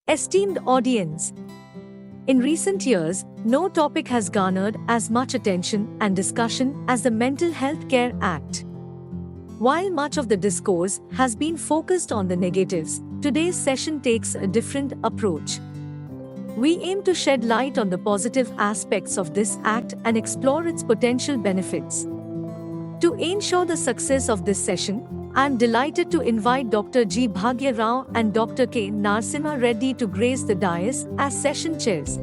Esteemed audience, in recent years, no topic has garnered as much attention and discussion as the Mental Health Care Act. While much of the discourse has been focused on the negatives, today's session takes a different approach. We aim to shed light on the positive aspects of this act and explore its potential benefits. To ensure the success of this session, I am delighted to invite Dr. G. Bhagya Rao and Dr. K. Narasimha Reddy to grace the dais as session chairs.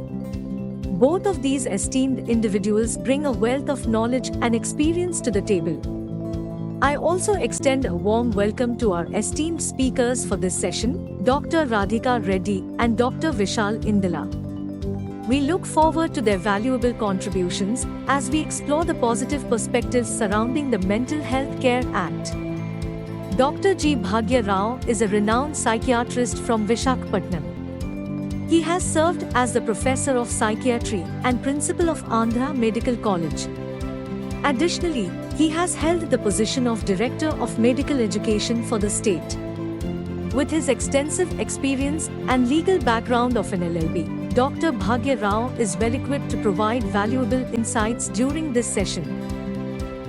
Both of these esteemed individuals bring a wealth of knowledge and experience to the table. I also extend a warm welcome to our esteemed speakers for this session, Dr. Radhika Reddy and Dr. Vishal Indla. We look forward to their valuable contributions as we explore the positive perspectives surrounding the Mental Health Care Act. Dr. G. Bhagya Rao is a renowned psychiatrist from Visakhapatnam. He has served as the Professor of Psychiatry and Principal of Andhra Medical College. Additionally, he has held the position of Director of Medical Education for the state. With his extensive experience and legal background of an LLB, Dr. Bhagya Rao is well equipped to provide valuable insights during this session.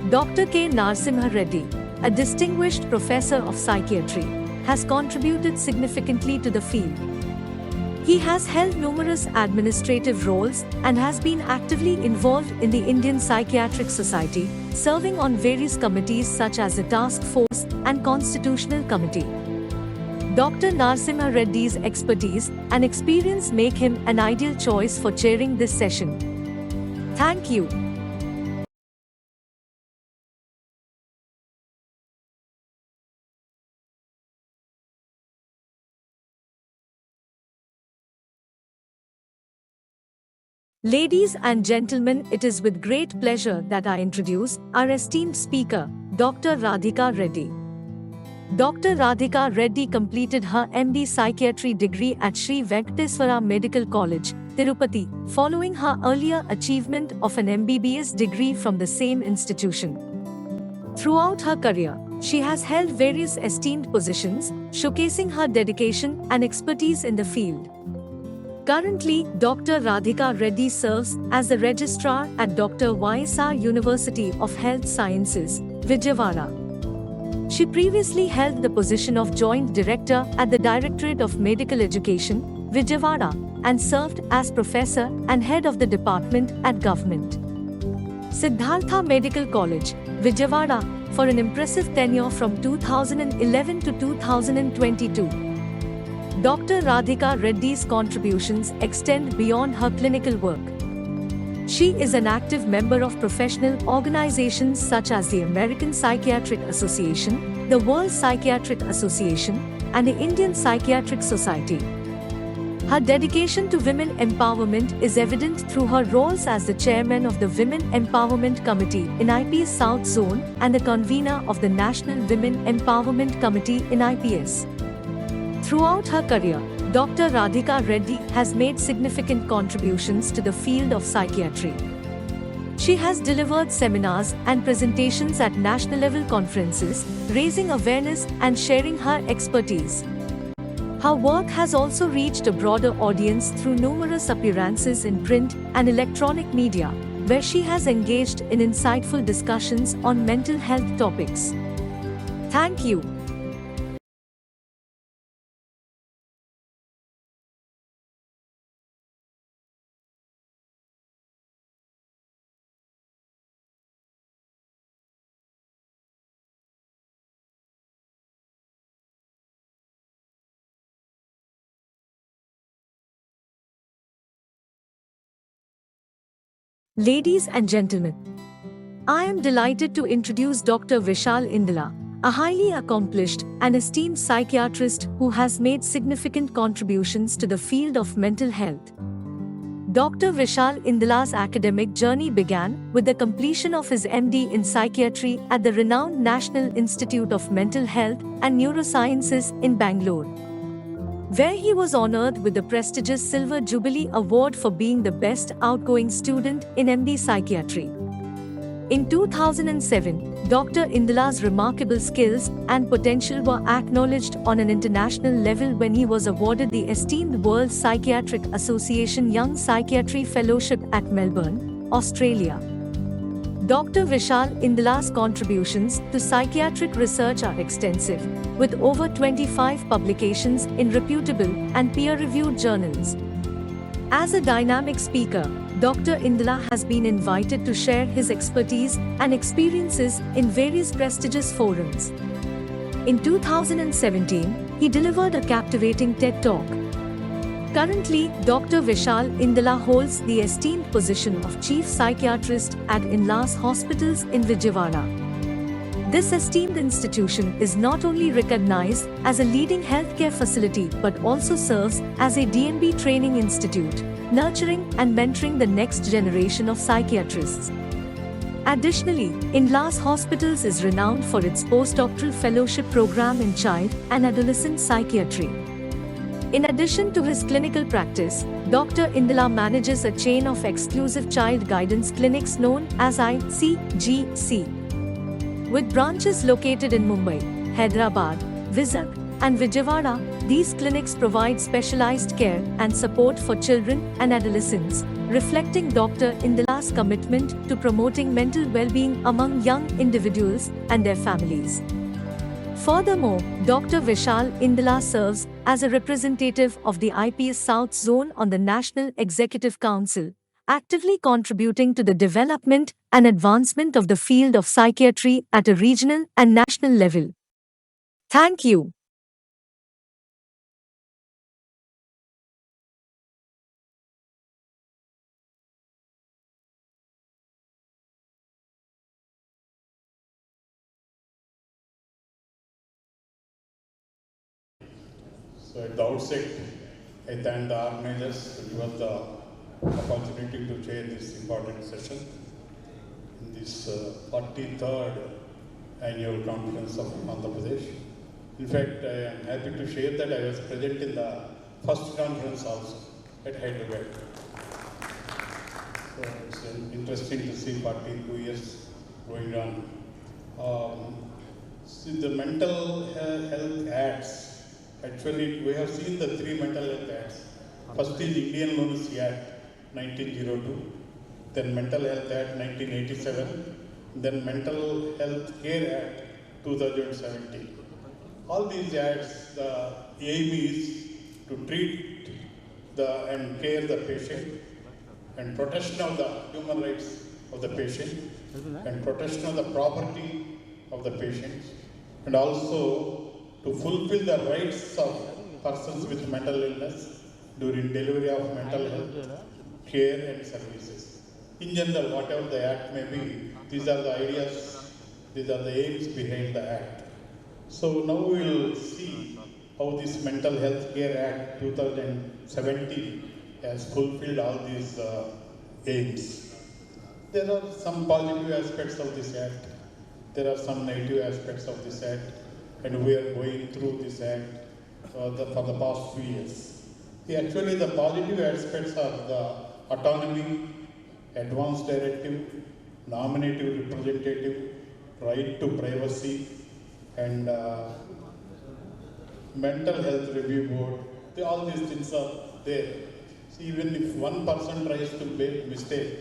Dr. K. Narasimha Reddy, a distinguished professor of psychiatry, has contributed significantly to the field. He has held numerous administrative roles and has been actively involved in the Indian Psychiatric Society, serving on various committees such as the Task Force and Constitutional Committee. Dr. Narasimha Reddy's expertise and experience make him an ideal choice for chairing this session. Thank you. Ladies and gentlemen, it is with great pleasure that I introduce our esteemed speaker, Dr. Radhika Reddy. Dr. Radhika Reddy completed her MD Psychiatry degree at Sri Venkateswara Medical College, Tirupati, following her earlier achievement of an MBBS degree from the same institution. Throughout her career, she has held various esteemed positions, showcasing her dedication and expertise in the field. Currently, Dr. Radhika Reddy serves as the Registrar at Dr. YSR University of Health Sciences, Vijayawada. She previously held the position of Joint Director at the Directorate of Medical Education, Vijayawada, and served as Professor and Head of the Department at Government Siddhartha Medical College, Vijayawada, for an impressive tenure from 2011 to 2022. Dr. Radhika Reddy's contributions extend beyond her clinical work. She is an active member of professional organizations such as the American Psychiatric Association, the World Psychiatric Association, and the Indian Psychiatric Society. Her dedication to women empowerment is evident through her roles as the chairman of the Women Empowerment Committee in IPS South Zone and the convener of the National Women Empowerment Committee in IPS. Throughout her career, Dr. Radhika Reddy has made significant contributions to the field of psychiatry. She has delivered seminars and presentations at national-level conferences, raising awareness and sharing her expertise. Her work has also reached a broader audience through numerous appearances in print and electronic media, where she has engaged in insightful discussions on mental health topics. Thank you. Ladies and gentlemen, I am delighted to introduce Dr. Vishal Indla, a highly accomplished and esteemed psychiatrist who has made significant contributions to the field of mental health. Dr. Vishal Indla's academic journey began with the completion of his MD in psychiatry at the renowned National Institute of Mental Health and Neurosciences in Bangalore, where he was honored with the prestigious Silver Jubilee Award for being the best outgoing student in MD Psychiatry. In 2007, Dr. Indla's remarkable skills and potential were acknowledged on an international level when he was awarded the esteemed World Psychiatric Association Young Psychiatry Fellowship at Melbourne, Australia. Dr. Vishal Indla's contributions to psychiatric research are extensive, with over 25 publications in reputable and peer-reviewed journals. As a dynamic speaker, Dr. Indla has been invited to share his expertise and experiences in various prestigious forums. In 2017, he delivered a captivating TED Talk. Currently, Dr. Vishal Indla holds the esteemed position of Chief Psychiatrist at Indla Hospitals in Vijayawada. This esteemed institution is not only recognized as a leading healthcare facility but also serves as a DNB training institute, nurturing and mentoring the next generation of psychiatrists. Additionally, Indla Hospitals is renowned for its postdoctoral fellowship program in child and adolescent psychiatry. In addition to his clinical practice, Dr. Indla manages a chain of exclusive child guidance clinics known as APPSYCON. With branches located in Mumbai, Hyderabad, Vizag, and Vijayawada, these clinics provide specialized care and support for children and adolescents, reflecting Dr. Indla's commitment to promoting mental well-being among young individuals and their families. Furthermore, Dr. Vishal Indla serves as a representative of the IPS South Zone on the National Executive Council, actively contributing to the development and advancement of the field of psychiatry at a regional and national level. Thank you. So at the outset, I thank the organizers to give us the opportunity to chair this important session in this 43rd annual conference of Andhra Pradesh. In fact, I am happy to share that I was present in the first conference also at Hyderabad. So it's interesting to see 42 years going on. See the mental health ads. Actually, we have seen the three mental health acts. First is Indian Lunacy Act 1902, then Mental Health Act 1987, then Mental Health Care Act 2017. All these acts, the aim is to treat and care the patient and protection of the human rights of the patient and protection of the property of the patient, and also to fulfill the rights of persons with mental illness during delivery of mental health care and services. In general, whatever the act may be, these are the ideas, these are the aims behind the act. So now we will see how this Mental Health Care Act 2017 has fulfilled all these aims. There are some positive aspects of this act, there are some negative aspects of this act, and we are going through this act for the past few years. Actually, the positive aspects are the autonomy, advance directive, nominative representative, right to privacy, and mental health review board. All these things are there. See, even if one person tries to make mistake,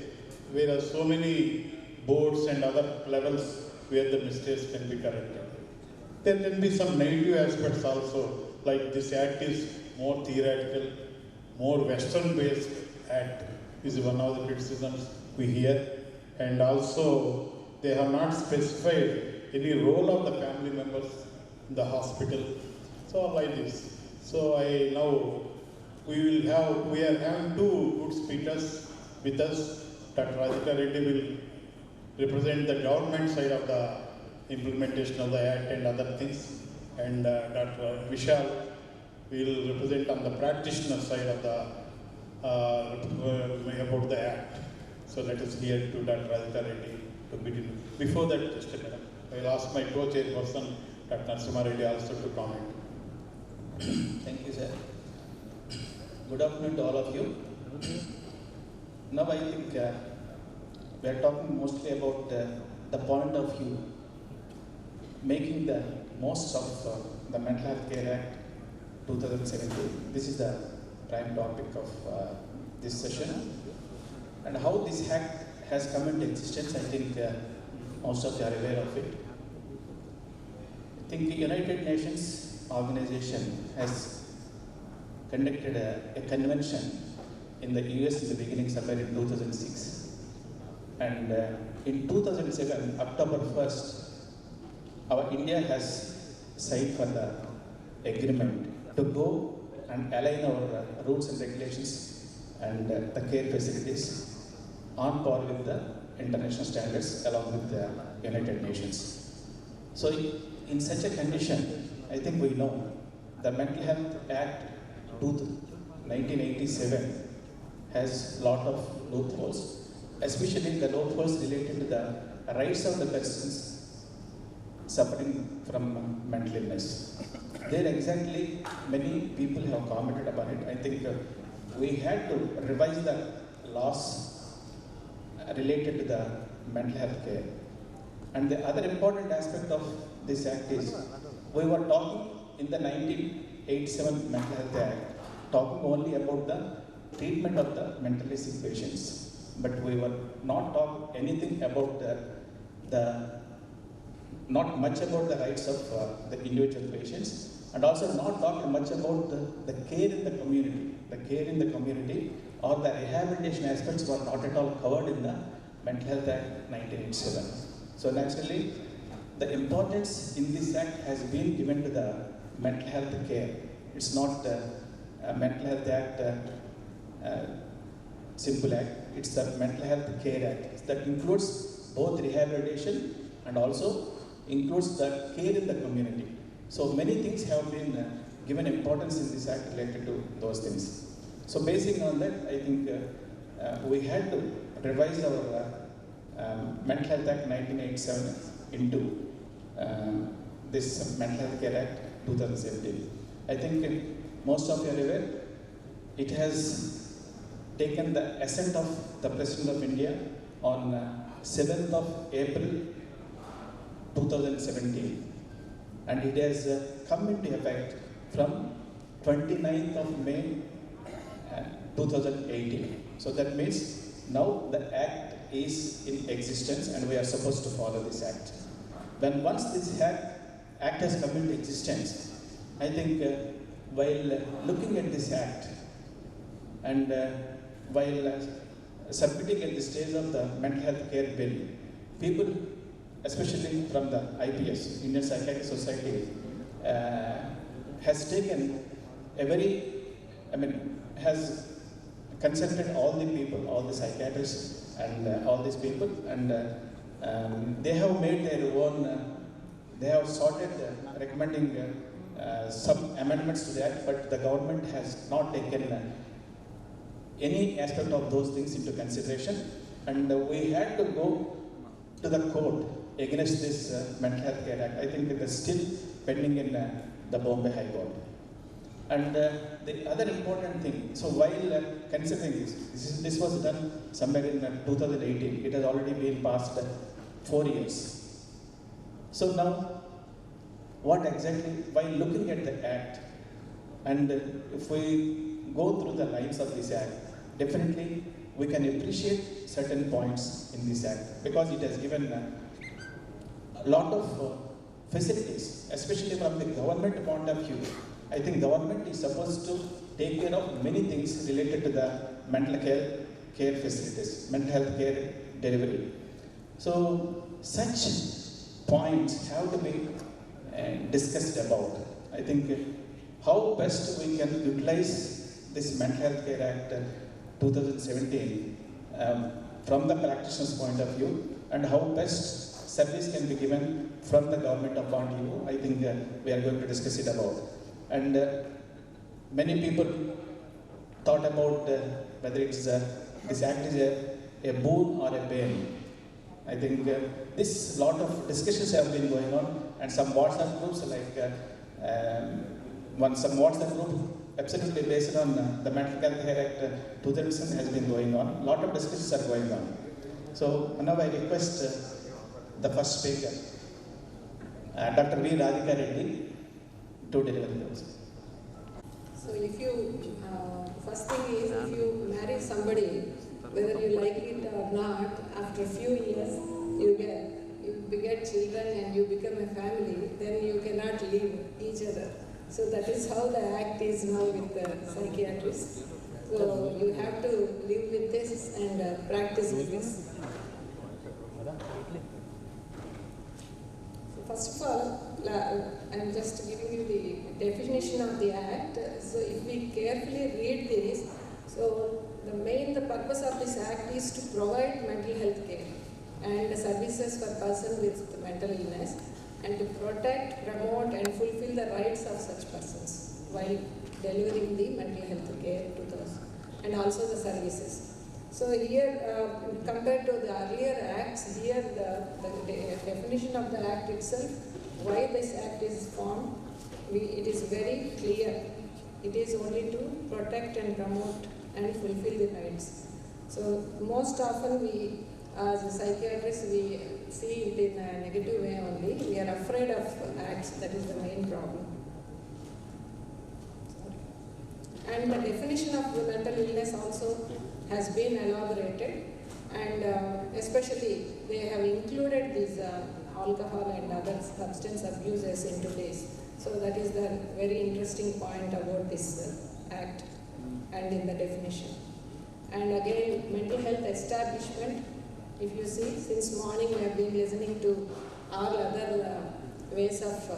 there are so many boards and other levels where the mistakes can be corrected. There can be some negative aspects also, like this act is more theoretical, more Western-based act is one of the criticisms we hear, and also they have not specified any role of the family members in the hospital. So like this. So we are having two good speakers with us. Dr. Radhika Reddy will represent the government side of the implementation of the act and other things, and Dr. Vishal will represent on the practitioner side of the about the act. So let us hear to Dr. Radhika Reddy to begin. Before that, just a minute, I will ask my co-chairperson, Dr. Manasa Reddy, also to comment. Thank you, sir. Good afternoon to all of you. Now I think we are talking mostly about the point of view, making the most of the Mental Health Care Act 2017. This is the prime topic of this session. And how this act has come into existence, I think most of you are aware of it. I think the United Nations organization has conducted a convention in the US in the beginning, somewhere in 2006. And in 2007, October 1st, our India has signed for the agreement to go and align our rules and regulations and the care facilities on par with the international standards along with the United Nations. So in such a condition, I think we know the Mental Health Act 1987 has a lot of loopholes, especially the loopholes related to the rights of the persons suffering from mental illness. There exactly many people have commented about it. I think we had to revise the laws related to the mental health care. And the other important aspect of this act is, we were talking in the 1987 Mental Health Act, talking only about the treatment of the mentally sick patients. But we were not talking anything about not much about the rights of the individual patients, and also not talking much about the care in the community. The care in the community or the rehabilitation aspects were not at all covered in the Mental Health Act 1987. So naturally, the importance in this act has been given to the mental health care. It's not a Mental Health Act, simple act. It's the Mental Health Care Act that includes both rehabilitation and also includes the care in the community. So many things have been given importance in this act related to those things. So basing on that, I think we had to revise our Mental Health Act 1987 into this Mental Health Care Act 2017. I think most of you are aware, it has taken the assent of the President of India on 7th of April 2017, and it has come into effect from 29th of May 2018. So that means now the act is in existence and we are supposed to follow this act. When once this act has come into existence, I think while looking at this act and while submitting at the stage of the mental health care bill, people, especially from the IPS, Indian Psychiatric Society, has taken a very, has consulted all the people, all the psychiatrists and all these people, and they have made their own, they have started recommending some amendments to that, but the government has not taken any aspect of those things into consideration, and we had to go to the court against this Mental Health Care Act. I think it is still pending in the Bombay High Court. And the other important thing, so while considering this was done somewhere in 2018, it has already been past 4 years. So now, what exactly, while looking at the act, and if we go through the lines of this act, definitely we can appreciate certain points in this act, because it has given a lot of facilities, especially from the government point of view. I think government is supposed to take care of many things related to the mental care facilities, mental health care delivery. So such points have to be discussed about. I think how best we can utilize this Mental Health Care Act 2017 from the practitioner's point of view, and how best service can be given from the government point of view. I think we are going to discuss it about. And many people thought about whether it's this act is a boon or a bane. I think this lot of discussions have been going on, and some WhatsApp groups like some WhatsApp group absolutely based on the Mental Health Care Act 2007 has been going on. A lot of discussions are going on. So now I request the first speaker, Dr. V. Radhika Reddy, to deliver the words. So if you, first thing is, if you marry somebody, whether you like it or not, after a few years, you beget children and you become a family, then you cannot leave each other. So that is how the act is now with the psychiatrists. So you have to live with this and practice with this. So first of all, I'm just giving you the definition of the act. So if we carefully read this, so the purpose of this act is to provide mental health care and services for persons with mental illness, and to protect, promote and fulfill the rights of such persons while delivering the mental health care to those, and also the services. So here, compared to the earlier acts, here the definition of the act itself, why this act is formed, it is very clear. It is only to protect and promote and fulfill the rights. So most often we, as a psychiatrist, we see it in a negative way only. We are afraid of acts, that is the main problem. And the definition of the mental illness also has been elaborated, and especially they have included these alcohol and other substance abuses into this. So that is the very interesting point about this act and in the definition. And again, mental health establishment, if you see, since morning we have been listening to all other ways of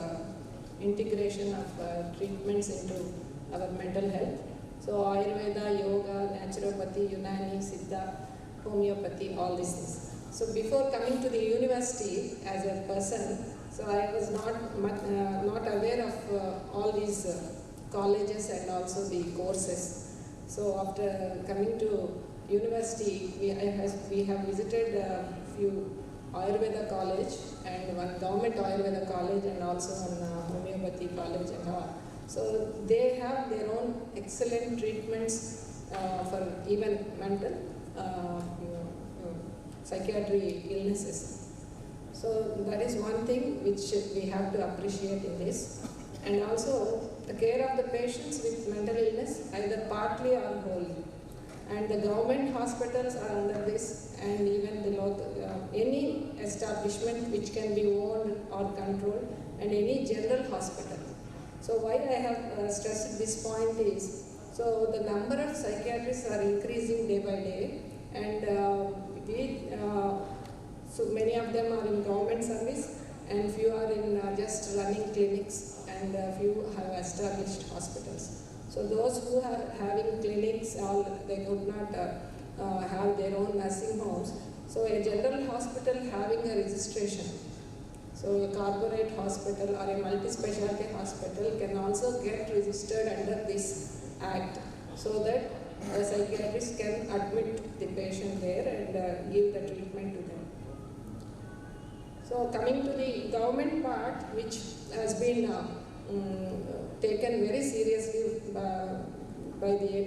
integration of treatments into our mental health. So Ayurveda, Yoga, Naturopathy, Unani, Siddha, Homeopathy, all these things. So before coming to the university as a person, so I was not aware of all these colleges and also the courses. So after coming to university, we have visited a few Ayurveda college and one government Ayurveda college and also one homeopathy college and all. So they have their own excellent treatments for even mental psychiatry illnesses. So that is one thing which we have to appreciate in this. And also the care of the patients with mental illness, either partly or whole. And the government hospitals are under this, and even the local, any establishment which can be owned or controlled, and any general hospital. So why I have stressed this point is, so the number of psychiatrists are increasing day by day, and so many of them are in government service, and few are in just running clinics, and few have established hospitals. So those who are having clinics, they could not have their own nursing homes. So a general hospital having a registration, so a corporate hospital or a multi-specialty hospital can also get registered under this act, so that a psychiatrist can admit the patient there and give the treatment to them. So coming to the government part, which has been taken very seriously by the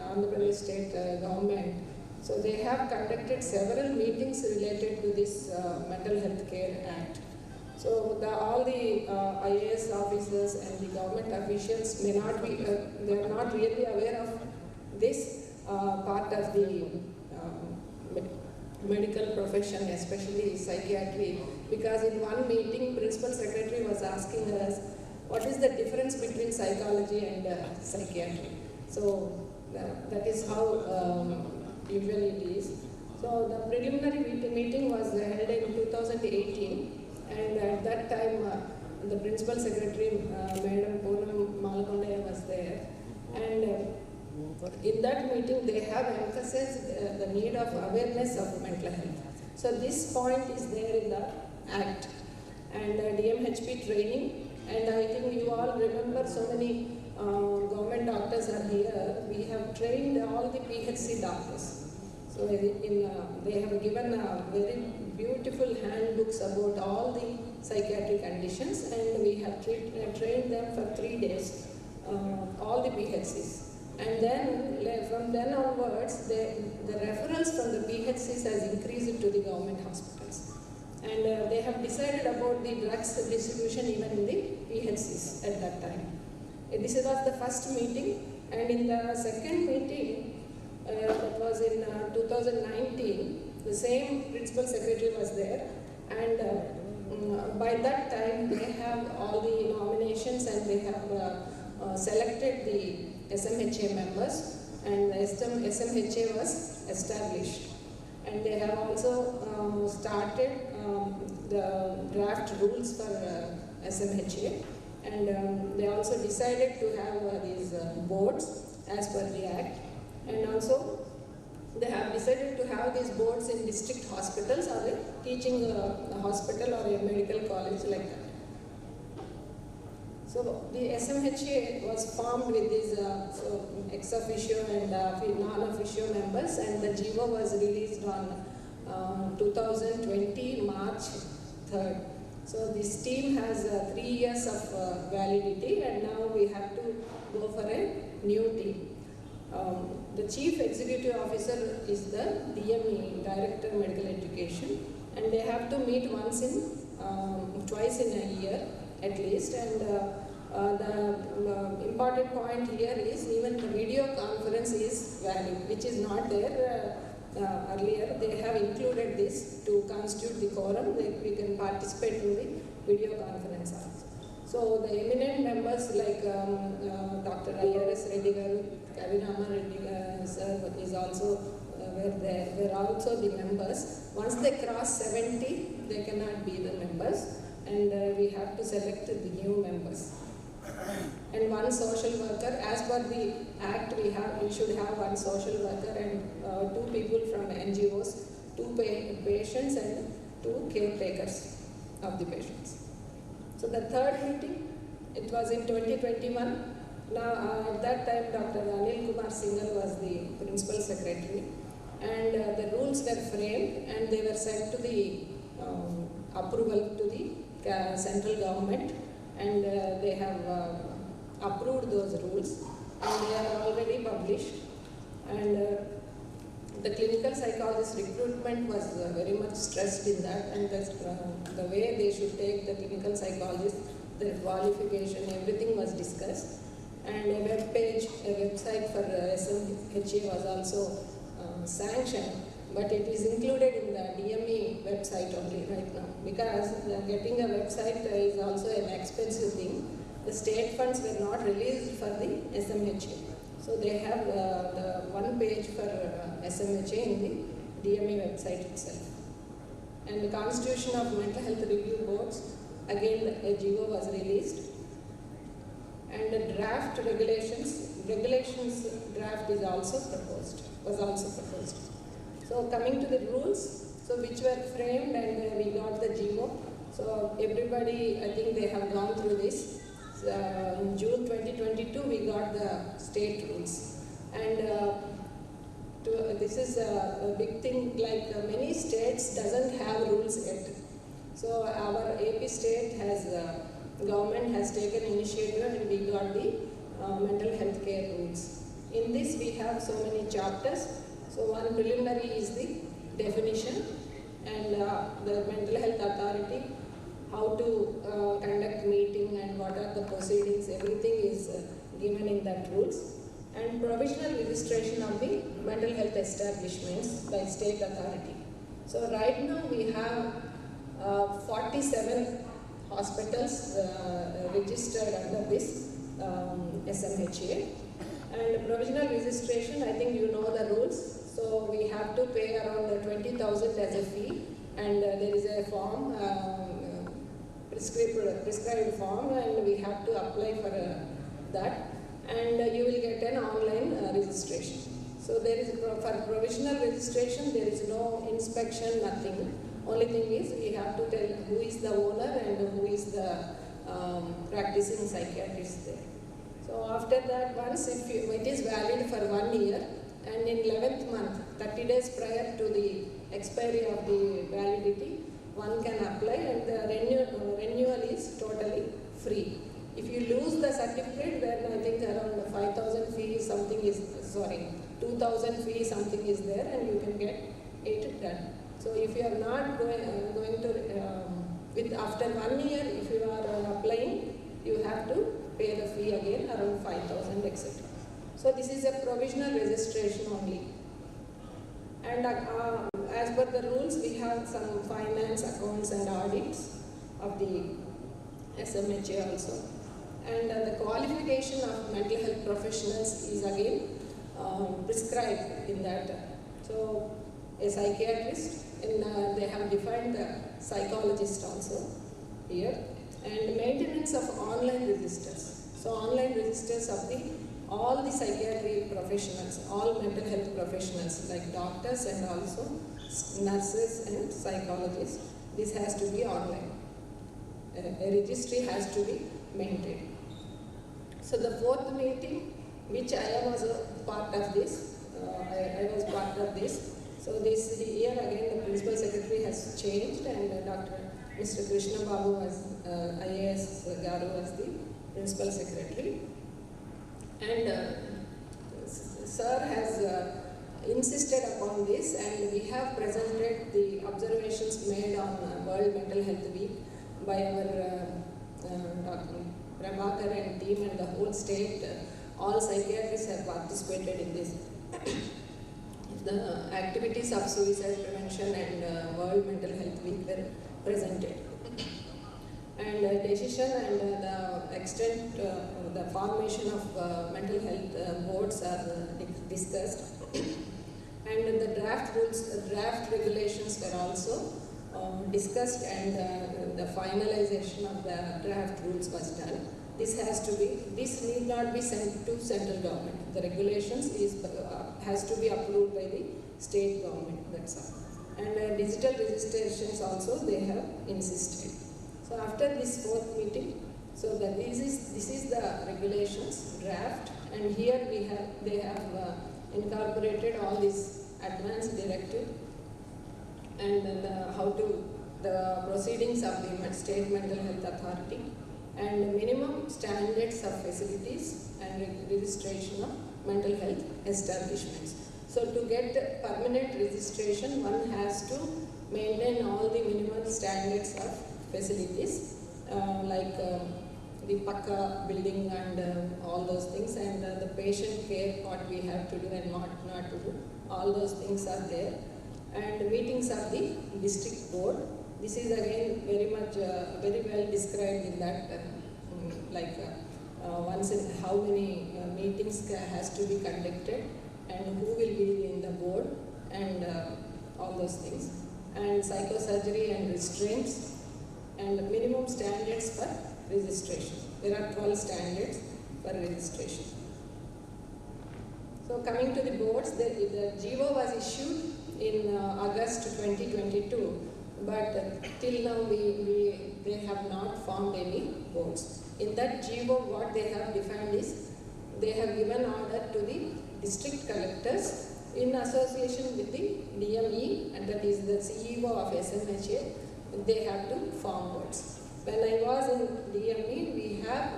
Andhra Pradesh state government. So they have conducted several meetings related to this Mental Health Care Act. So all the IAS officers and the government officials may not be, they are not really aware of this part of the medical profession, especially psychiatry, because in one meeting, Principal Secretary was asking us, what is the difference between psychology and psychiatry? So that is how usually it is. So the preliminary meeting was held in 2018, and at that time the Principal Secretary, Madam Poonam Malkonde, was there, and in that meeting they have emphasized the need of awareness of mental health. So this point is there in the Act, and DMHP training, and I think you all remember so many government doctors are here. We have trained all the PHC doctors. So they have given very beautiful handbooks about all the psychiatric conditions, and we have trained them for 3 days, all the PHCs. And then from then onwards, the referrals from the PHCs has increased to the government hospitals. And they have decided about the drugs distribution even in the PHCs at that time. This was the first meeting, and in the second meeting, that was in 2019, the same principal secretary was there, and by that time they have all the nominations and they have selected the SMHA members, and the SMHA was established. And they have also started the draft rules for SMHA, and they also decided to have these boards as per the Act, and also they have decided to have these boards in district hospitals or a teaching hospital or a medical college like that. So the SMHA was formed with these ex officio and non-officio members, and the GIVO was released on 2020 March 3rd. So this team has 3 years of validity, and now we have to go for a new team. The Chief Executive Officer is the DME, Director of Medical Education, and they have to meet twice in a year at least. And the important point here is even the video conference is valid, which is not there earlier. They have included this to constitute the quorum that we can participate in the video conference also. So the eminent members like Dr. IRS Reddy garu, Rama Reddy sir is also were also the members. Once they cross 70, they cannot be the members, and we have to select the new members. And one social worker, as per the Act, we should have one social worker and 2 people from NGOs, 2 patients and 2 caretakers of the patients. So the third meeting, it was in 2021. Now at that time, Dr. Anil Kumar Singhal was the principal secretary, and the rules were framed and they were sent to the approval to the central government, and they have approved those rules, and they are already published. And the clinical psychologist recruitment was very much stressed in that, and the way they should take the clinical psychologist, their qualification, everything was discussed. And a website for SMHA was also sanctioned, but it is included in the DME website only right now, because getting a website is also an expensive thing. The state funds were not released for the SMHA. So they have the one page for SMHA in the DME website itself. And the Constitution of Mental Health Review Boards, again a GIVO was released. And the draft regulations draft is also proposed, was also proposed. So coming to the rules, so which were framed, and we got the GIVO. So everybody, I think they have gone through this. In June 2022, we got the state rules. And this is a big thing, like many states doesn't have rules yet. So our AP state government has taken initiative, and we got the mental health care rules. In this we have so many chapters. So one preliminary is the definition, and the mental health authority, how to conduct meeting and what are the proceedings, everything is given in that rules. And provisional registration of the mental health establishments by state authority. So right now we have 47 hospitals registered under this SMHA. And provisional registration, I think you know the rules. So we have to pay around 20,000 as a fee, and there is a form, prescribed form, and we have to apply for that. And you will get an online registration. So there is for provisional registration, there is no inspection, nothing. Only thing is we have to tell who is the owner and who is the practicing psychiatrist there. So after that, once it is valid for 1 year, and in 11th month, 30 days prior to the expiry of the validity, one can apply, and the renewal is totally free. If you lose the certificate, then I think around 5,000 fee is something is, 2000 fee something is there, and you can get it done. So if you are not going to, after 1 year, if you are applying, you have to pay the fee again around 5,000, etc. So this is a provisional registration only. And as per the rules, we have some finance, accounts and audits of the SMHA also. And the qualification of mental health professionals is again prescribed in that. So a psychiatrist, and they have defined the psychologist also here. And maintenance of online registers. So online registers of all the psychiatry professionals, all mental health professionals like doctors and also nurses and psychologists. This has to be online. A registry has to be maintained. So the fourth meeting, which I was a part of this, I was part of this. So this year again the principal secretary has changed, and Mr. Krishna Babu was, IAS Garu was the principal secretary. And sir has insisted upon this, and we have presented the observations made on World Mental Health Week by our Dr. Prabhakar and team and the whole state. All psychiatrists have participated in this. The activities of suicide prevention and World Mental Health Week were presented. And decision and the extent, the formation of mental health boards are discussed. And the draft rules, draft regulations were also discussed, and the finalization of the draft rules was done. This need not be sent to central government. The regulations has to be approved by the state government, that's all. And digital registrations also they have insisted. So after this fourth meeting, so that this is the regulations draft, and here they have incorporated all these advanced directive and the proceedings of the state mental health authority, and minimum standards of facilities and registration of mental health establishments. So to get permanent registration, one has to maintain all the minimum standards of facilities, like the Pakka building and all those things, and the patient care, what we have to do and what not to do, all those things are there. And meetings of the district board. This is again very much, very well described in that, once in how many meetings has to be conducted, and who will be in the board, and all those things. And psychosurgery and restraints, and minimum standards for registration. There are 12 standards for registration. So coming to the boards, the GO was issued in August 2022, but till now they have not formed any boards. In that GO, what they have defined is, they have given order to the district collectors in association with the DME, and that is the CEO of SMHA, they have to form boards. When I was in DME, we have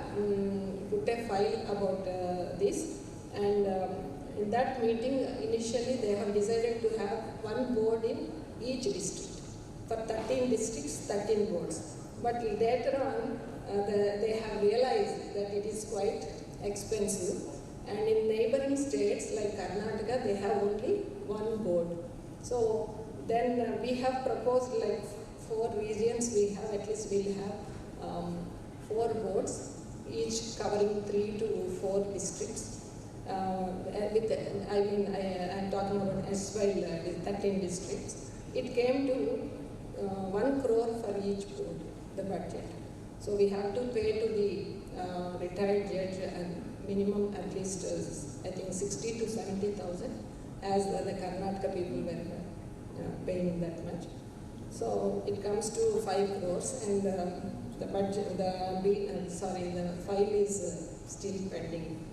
put a file about this, and in that meeting, initially they have decided to have one board in each district. For 13 districts, 13 boards. But later on, they have realized that it is quite expensive. And in neighboring states like Karnataka, they have only one board. So then we have proposed like 4 regions, at least we'll have 4 boards, each covering 3 to 4 districts. I'm talking about SY 13 districts. It came to 1 crore for each board, the budget. So we have to pay to the retired judge minimum at least, I think 60 to 70,000, as the Karnataka people were paying that much. So it comes to 5 crores, and the budget, the file is still pending.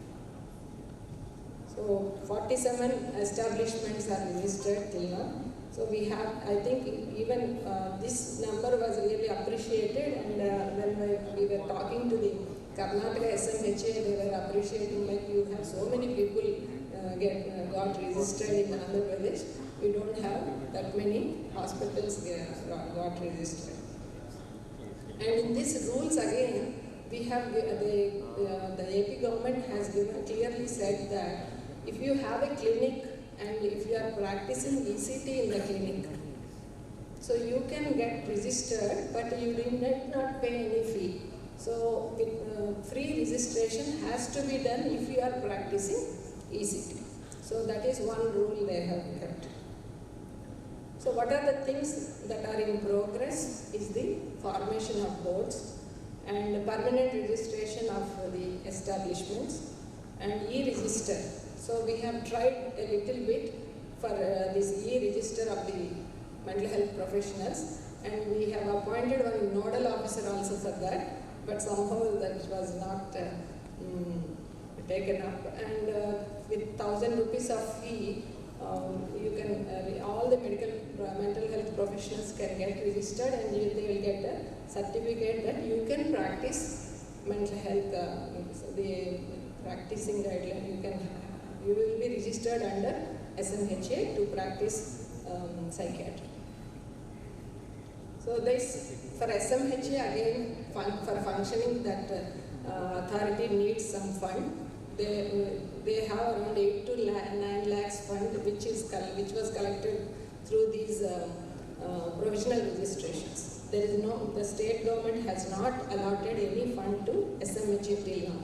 So 47 establishments are registered till now. So we have, I think even this number was really appreciated, and when we were talking to the Karnataka SMHA, they were appreciating like you have so many people got registered in Andhra Pradesh. We don't have that many hospitals got registered. And in these rules again, we have the AP government has clearly said that if you have a clinic and if you are practicing ECT in the clinic, so you can get registered, but you need not pay any fee. So free registration has to be done if you are practicing ECT. So that is one rule they have kept. So what are the things that are in progress is the formation of boards and permanent registration of the establishments and e-register. So we have tried a little bit for this e-register of the mental health professionals, and we have appointed one nodal officer also for that, but somehow that was not taken up. And with 1,000 rupees of fee, you can all the mental health professionals can get registered, and they will get a certificate that you can practice mental health. The practicing guideline you will be registered under SMHA to practice psychiatry. So this for SMHA again for functioning that authority needs some fund. They have around 8 to 9 lakhs fund which was collected through these provisional registrations. The state government has not allotted any fund to SMHA till now,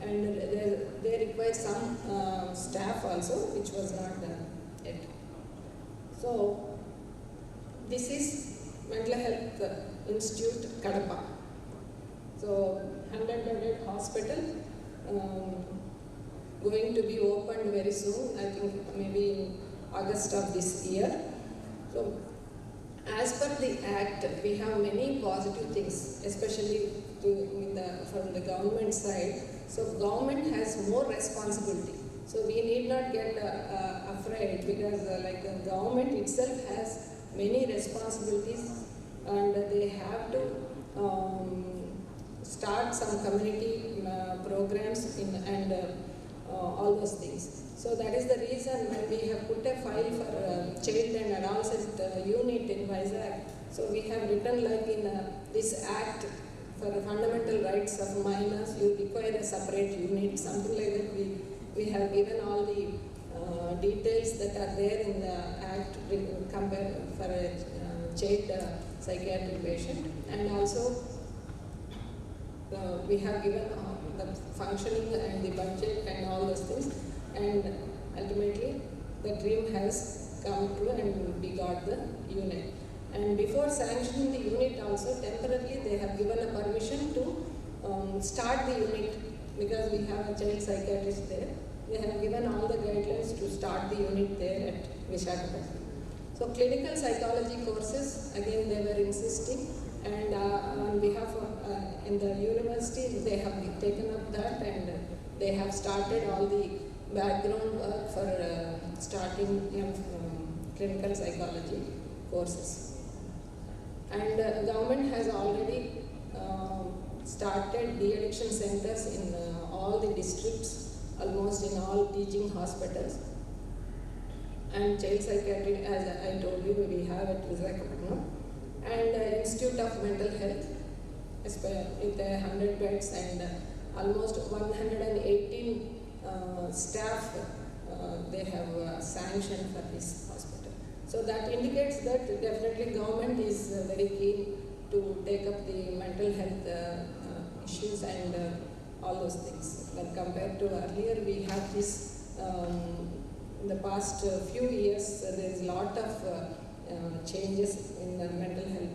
and they require some staff also, which was not done yet. So this is Mental Health Institute Kadapa. So 100-bedded hospital going to be opened very soon, I think maybe in August of this year. So as per the Act, we have many positive things, especially from the government side. So government has more responsibility. So we need not get afraid, because like the government itself has many responsibilities, and they have to start some community programs and all those things. So that is the reason when we have put a file for child and adolescent unit in Vizag. So we have written like in this Act for fundamental rights of minors, you require a separate unit, something like that. We have given all the details that are there in the Act for a child psychiatric patient, and also we have given the functioning and the budget and all those things, and ultimately the dream has come true and we got the unit. And before sanctioning the unit also, temporarily they have given a permission to start the unit, because we have a child psychiatrist there. They have given all the guidelines to start the unit there at Visakhapatnam. So clinical psychology courses, again they were insisting, and on behalf of in the university they have taken up that, and they have started all the background work for starting clinical psychology courses. And government has already started de-addiction centers in all the districts, almost in all teaching hospitals. And child psychiatry, as I told you, we have at Visakhapatnam. And Institute of Mental Health, with 100 beds and almost 118 staff they have sanctioned for this hospital. So that indicates that definitely government is very keen to take up the mental health issues and all those things. When compared to earlier, we have this, in the past few years, there is a lot of changes in the mental health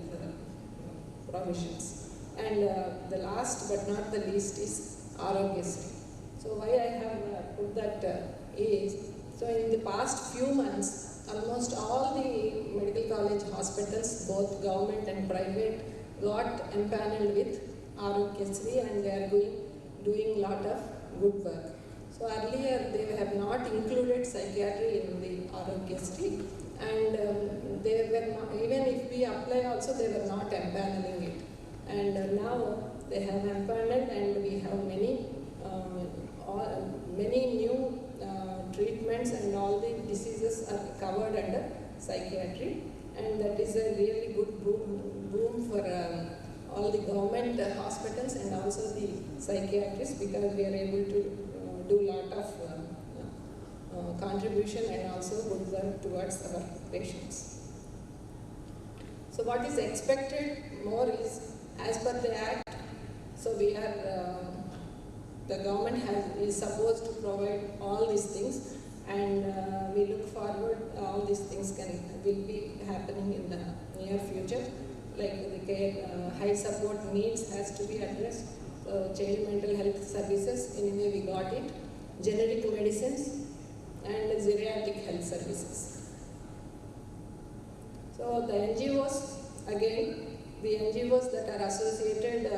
provisions. And the last but not the least is Arogyasri. So why I have put that is, so in the past few months, almost all the medical college hospitals, both government and private, got empaneled with Arogyasri, and they are doing a lot of good work. So earlier they have not included psychiatry in the Arogyasri, and they were not, even if we apply also, they were not empaneling it. And now they have empaneled, and we have many new treatments, and all the diseases are covered under psychiatry, and that is a really good boom for all the government hospitals and also the psychiatrists, because we are able to do a lot of contribution and also good work towards our patients. So what is expected more is, as per the Act, so we are, the government is supposed to provide all these things, and we look forward all these things will be happening in the near future. Like the care, high support needs has to be addressed. So child mental health services, anyway we got it. Generic medicines and geriatric health services. So the NGOs, again, the NGOs that are associated,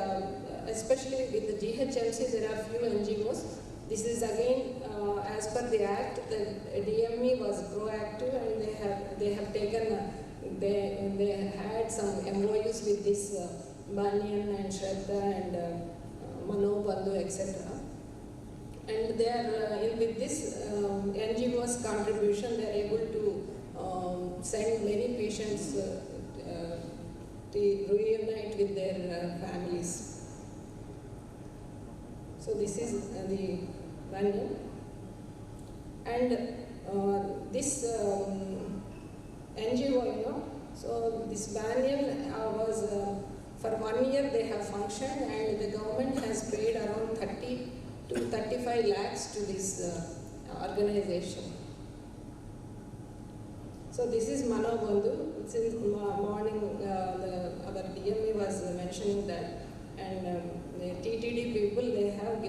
especially with the GHMC, there are few NGOs. This is again, as per the Act, the DME was proactive, and they have taken, they had some MOUs with this Banyan and Shraddha and Mano Bandhu, etc. And they are, with this NGO's contribution, they are able to send many patients to reunite with their families. So this is the Banyan. And this NGO, so this Banyan was, for 1 year they have functioned, and the government has paid around 30 to 35 lakhs to this organization. So this is Mano Bandhu. Since morning, our DME was mentioning that, and the TTD people, they have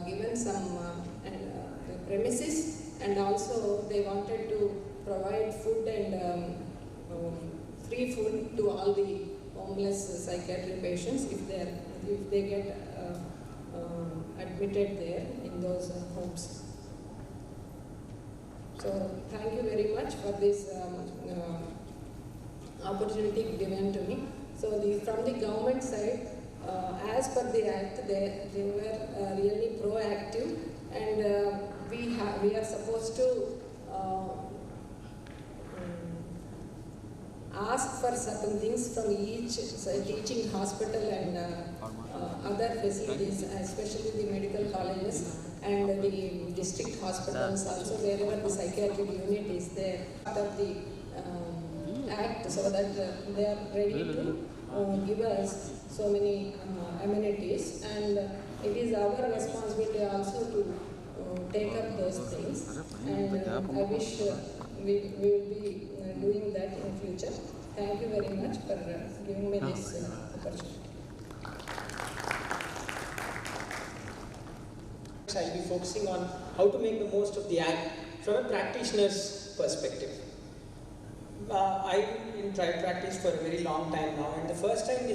given some premises, and also they wanted to provide food and free food to all the homeless psychiatric patients if they get admitted there in those homes. So thank you very much for this opportunity given to me. So from the government side, as per the Act, they were really proactive, and we are supposed to ask for certain things from each teaching hospital and other facilities, especially the medical colleges and the district hospitals also, wherever the psychiatric unit is there, part of the Act, so that they are ready to give us so many amenities, and it is our responsibility also to take up those things, and I wish we will be doing that in future. Thank you very much for giving me this opportunity. I'll be focusing on how to make the most of the Act from a practitioner's perspective. I've been private practice for a very long time now, and the first time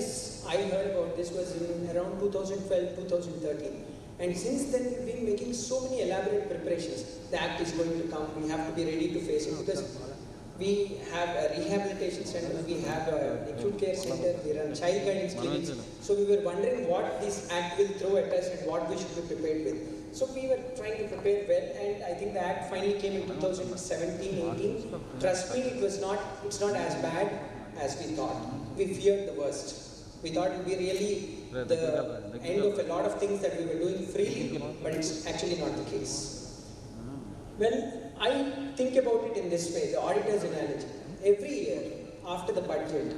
I heard about this was in around 2012-2013. And since then, we've been making so many elaborate preparations. The Act is going to come, we have to be ready to face it, because we have a rehabilitation center, we have an acute care center, we run child guidance clinics. So we were wondering what this Act will throw at us and what we should be prepared with. So we were trying to prepare well, and I think the Act finally came in 2017-18. Trust me, it's not as bad as we thought. We feared the worst. We thought it would be really the end of a lot of things that we were doing freely, but it's actually not the case. Well, I think about it in this way, the auditor's analogy. Every year, after the budget,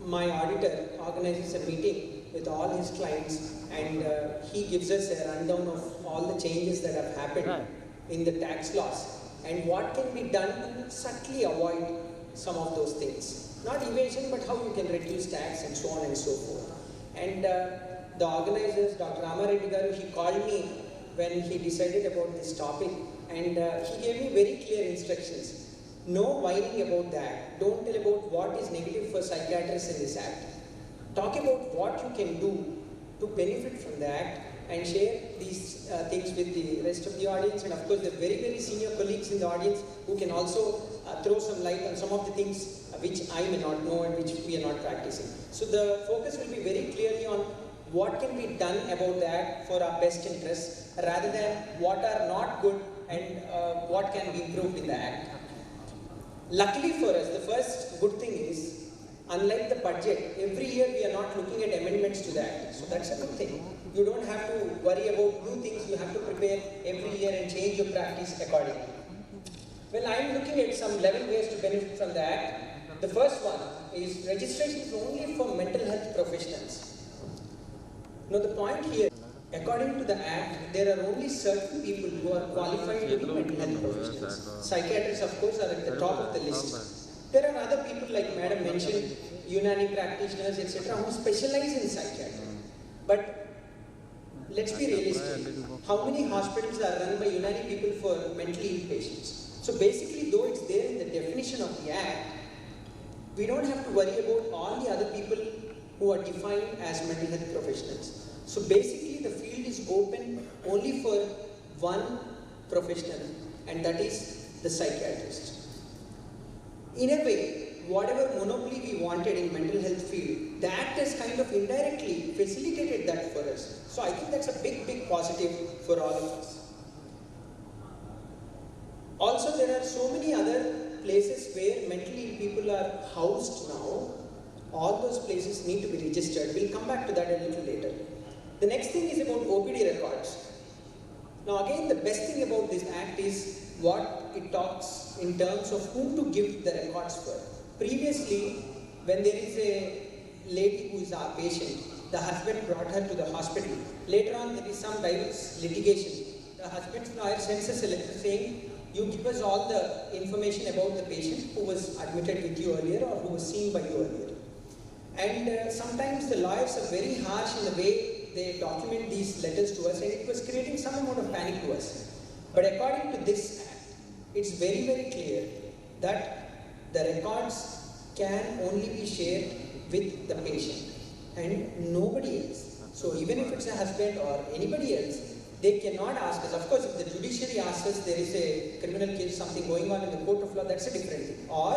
my auditor organizes a meeting with all his clients, and he gives us a rundown of all the changes that have happened in the tax laws and what can be done to subtly avoid some of those things. Not evasion, but how you can reduce tax and so on and so forth. And the organizers, Dr. Rama Reddy Garu, he called me when he decided about this topic, and he gave me very clear instructions. No whining about that. Don't tell about what is negative for psychiatrists in this Act. Talk about what you can do to benefit from the Act and share these things with the rest of the audience, and of course the very, very senior colleagues in the audience who can also throw some light on some of the things which I may not know and which we are not practicing. So the focus will be very clearly on what can be done about the act for our best interests rather than what are not good and what can be improved in the act. Luckily for us, the first good thing is, unlike the budget, every year we are not looking at amendments to the act. So that's a good thing. You don't have to worry about new things, you have to prepare every year and change your practice accordingly. Well, I am looking at some 11 ways to benefit from the act. The first one is registration is only for mental health professionals. Now the point here, according to the Act, there are only certain people who are qualified to be mental health professionals. Psychiatrists, of course, are at the top of the list. There are other people like Madam mentioned, Unani practitioners, etc., who specialize in psychiatry. But let's be realistic. How many hospitals are run by Unani people for mentally ill patients? So basically, though it's there in the definition of the Act, we don't have to worry about all the other people who are defined as mental health professionals. So basically the field is open only for one professional, and that is the psychiatrist. In a way, whatever monopoly we wanted in mental health field, the Act has kind of indirectly facilitated that for us. So I think that's a big positive for all of us. Also, there are so many other places where mentally ill people are housed now. All those places need to be registered. We'll come back to that a little later. The next thing is about OPD records. Now again, the best thing about this Act is what it talks in terms of whom to give the records for. Previously, when there is a lady who is our patient, the husband brought her to the hospital. Later on, there is some divorce litigation. The husband's lawyer sends us a letter saying, you give us all the information about the patient who was admitted with you earlier or who was seen by you earlier. And sometimes the lawyers are very harsh in the way they document these letters to us, and it was creating some amount of panic to us. But according to this Act, it's very clear that the records can only be shared with the patient and nobody else. So even if it's a husband or anybody else, they cannot ask us. Of course, if the judiciary asks us, there is a criminal case, something going on in the court of law, that's a different thing. Or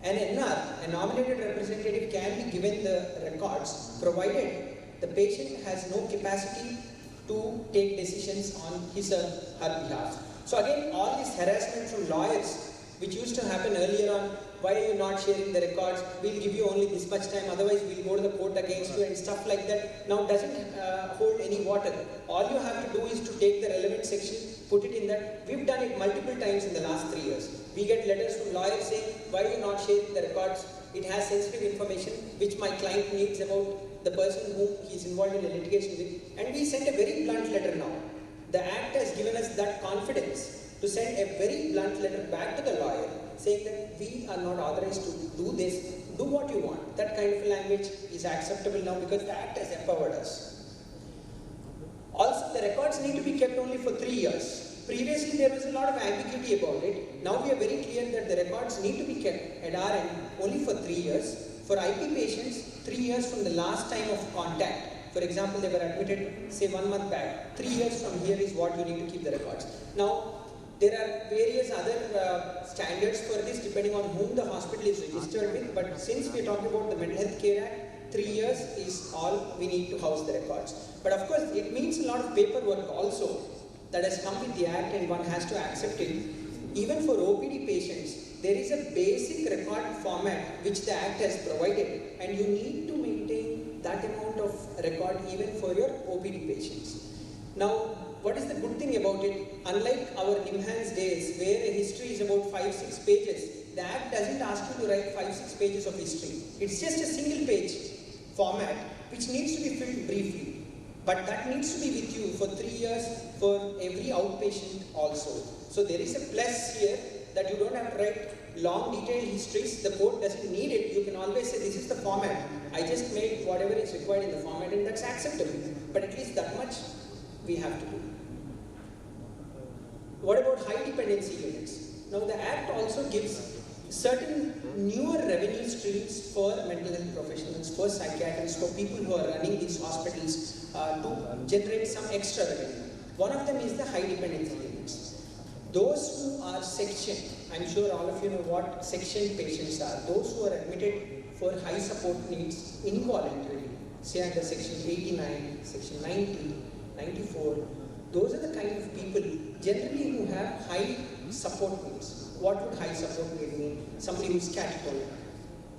an NR, a nominated representative, can be given the records provided the patient has no capacity to take decisions on his or her behalf. So again, all this harassment from lawyers, which used to happen earlier on, why are you not sharing the records? We'll give you only this much time, otherwise we'll go to the court against you and stuff like that, now doesn't hold any water. All you have to do is to take the relevant section, put it in that. We've done it multiple times in the last 3 years. We get letters from lawyers saying, why are you not sharing the records? It has sensitive information which my client needs about the person whom he's involved in a litigation with. And we send a very blunt letter now. The Act has given us that confidence to send a very blunt letter back to the lawyer saying that we are not authorized to do this, do what you want. That kind of language is acceptable now because the Act has empowered us. Also, the records need to be kept only for 3 years. Previously, there was a lot of ambiguity about it. Now we are very clear that the records need to be kept at our end only for 3 years. For IP patients, 3 years from the last time of contact. For example, they were admitted, say 1 month back. 3 years from here is what you need to keep the records. Now, there are various other standards for this depending on whom the hospital is registered with. But since we are talking about the Mental Health Care Act, 3 years is all we need to house the records. But of course, it means a lot of paperwork also that has come with the Act, and one has to accept it. Even for OPD patients, there is a basic record format which the Act has provided, and you need to maintain that amount of record even for your OPD patients. Now, what is the good thing about it? Unlike our NIMHANS days, where a history is about 5-6 pages, the Act doesn't ask you to write 5-6 pages of history. It's just a single page format which needs to be filled briefly. But that needs to be with you for 3 years for every outpatient also. So there is a plus here that you don't have to write long detailed histories. The court doesn't need it. You can always say this is the format. I just made whatever is required in the format, and that's acceptable. But at least that much we have to do. What about high dependency units? Now the Act also gives certain newer revenue streams for mental health professionals, for psychiatrists, for people who are running these hospitals to generate some extra revenue. One of them is the high dependency units. Those who are sectioned, I'm sure all of you know what sectioned patients are. Those who are admitted for high support needs involuntarily. say under section 89, section 90, 94, those are the kind of people generally who have high support needs. What would high support need mean? Somebody who's catatonic,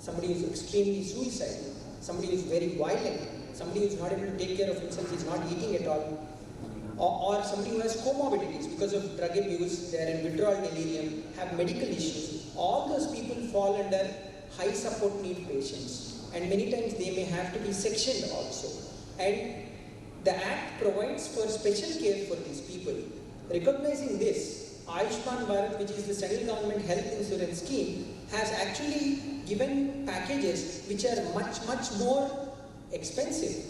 somebody who's extremely suicidal, somebody who's very violent, somebody who's not able to take care of himself, he's not eating at all, or somebody who has comorbidities because of drug abuse, they are in withdrawal delirium, have medical issues. All those people fall under high support need patients, and many times they may have to be sectioned also. And the Act provides for special care for these people. Recognizing this, Ayushman Bharat, which is the central government health insurance scheme, has actually given packages which are much more expensive,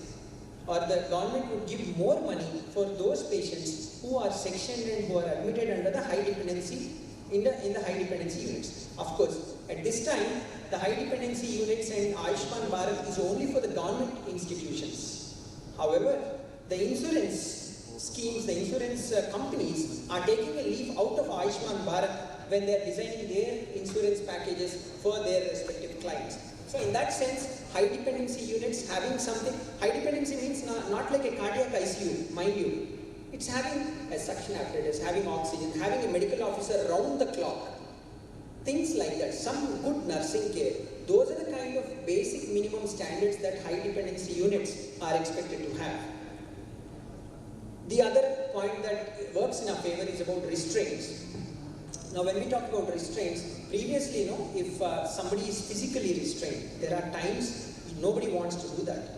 or the government would give more money for those patients who are sectioned and who are admitted under the high dependency, in the high dependency units. Of course, at this time, the high dependency units and Ayushman Bharat is only for the government institutions. However, the insurance schemes, the insurance companies are taking a leaf out of Ayushman Bharat when they are designing their insurance packages for their respective clients. So in that sense, high dependency units having something, high dependency means not like a cardiac ICU, mind you. It's having a suction apparatus, having oxygen, having a medical officer round the clock. Things like that, some good nursing care. Those are the kind of basic minimum standards that high dependency units are expected to have. The other point that works in our favor is about restraints. Now when we talk about restraints, previously, if somebody is physically restrained, there are times nobody wants to do that.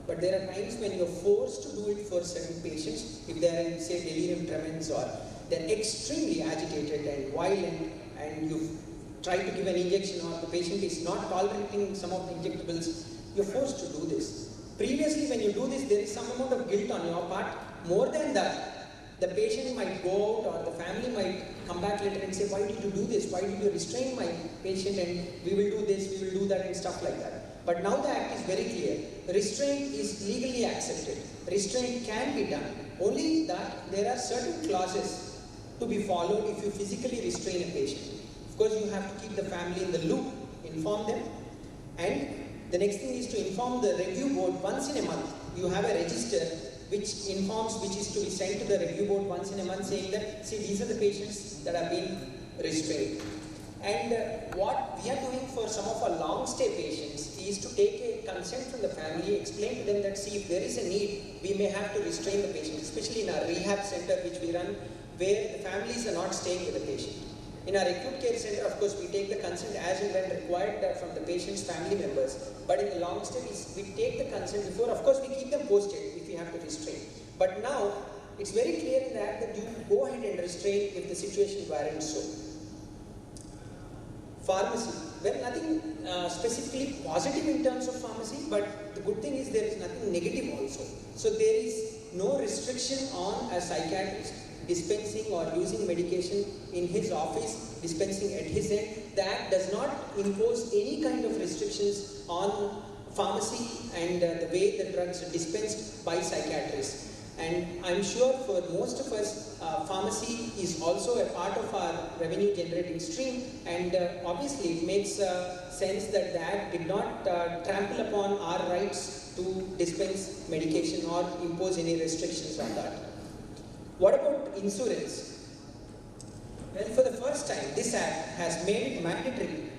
But there are times when you're forced to do it for certain patients, if they are in, say, delirium tremens, or they're extremely agitated and violent, and you try to give an injection, or the patient is not tolerating some of the injectables, you're forced to do this. Previously, when you do this, there is some amount of guilt on your part. More than that, the patient might go out, or the family might come back later and say, why did you do this? Why did you restrain my patient, and we will do this, we will do that, and stuff like that. But now the Act is very clear. Restraint is legally accepted. Restraint can be done. Only that there are certain clauses to be followed if you physically restrain a patient. Of course, you have to keep the family in the loop, inform them, and the next thing is to inform the review board once in a month. You have a register which informs, which is to be sent to the review board once in a month, saying that, see, these are the patients that have been restrained. And what we are doing for some of our long stay patients is to take a consent from the family, explain to them that, see, if there is a need, we may have to restrain the patient, especially in our rehab center which we run, where the families are not staying with the patient. In our acute care center, of course, we take the consent as and when required from the patient's family members. But in the long stay, we take the consent before. Of course, we keep them posted if we have to restrain. But now, it's very clear in the Act that you go ahead and restrain if the situation warrants so. Pharmacy. Well, nothing specifically positive in terms of pharmacy, but the good thing is there is nothing negative also. So there is no restriction on a psychiatrist dispensing or using medication in his office, dispensing at his end. The Act does not impose any kind of restrictions on pharmacy and the way the drugs are dispensed by psychiatrists. And I'm sure for most of us, pharmacy is also a part of our revenue generating stream, and obviously it makes sense that the Act did not trample upon our rights to dispense medication or impose any restrictions on that. What about insurance? Well, for the first time, this Act has made it mandatory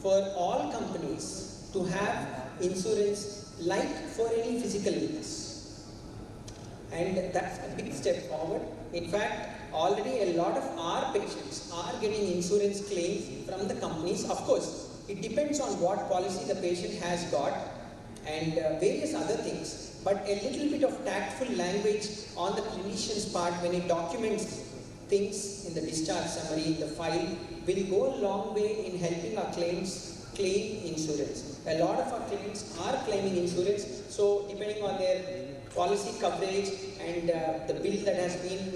for all companies to have insurance like for any physical illness. And that's a big step forward. In fact, already a lot of our patients are getting insurance claims from the companies. Of course, it depends on what policy the patient has got and various other things. But a little bit of tactful language on the clinician's part when he documents things in the discharge summary, in the file, will go a long way in helping our claims claim insurance. A lot of our clients are claiming insurance, so depending on their policy coverage and the bill that has been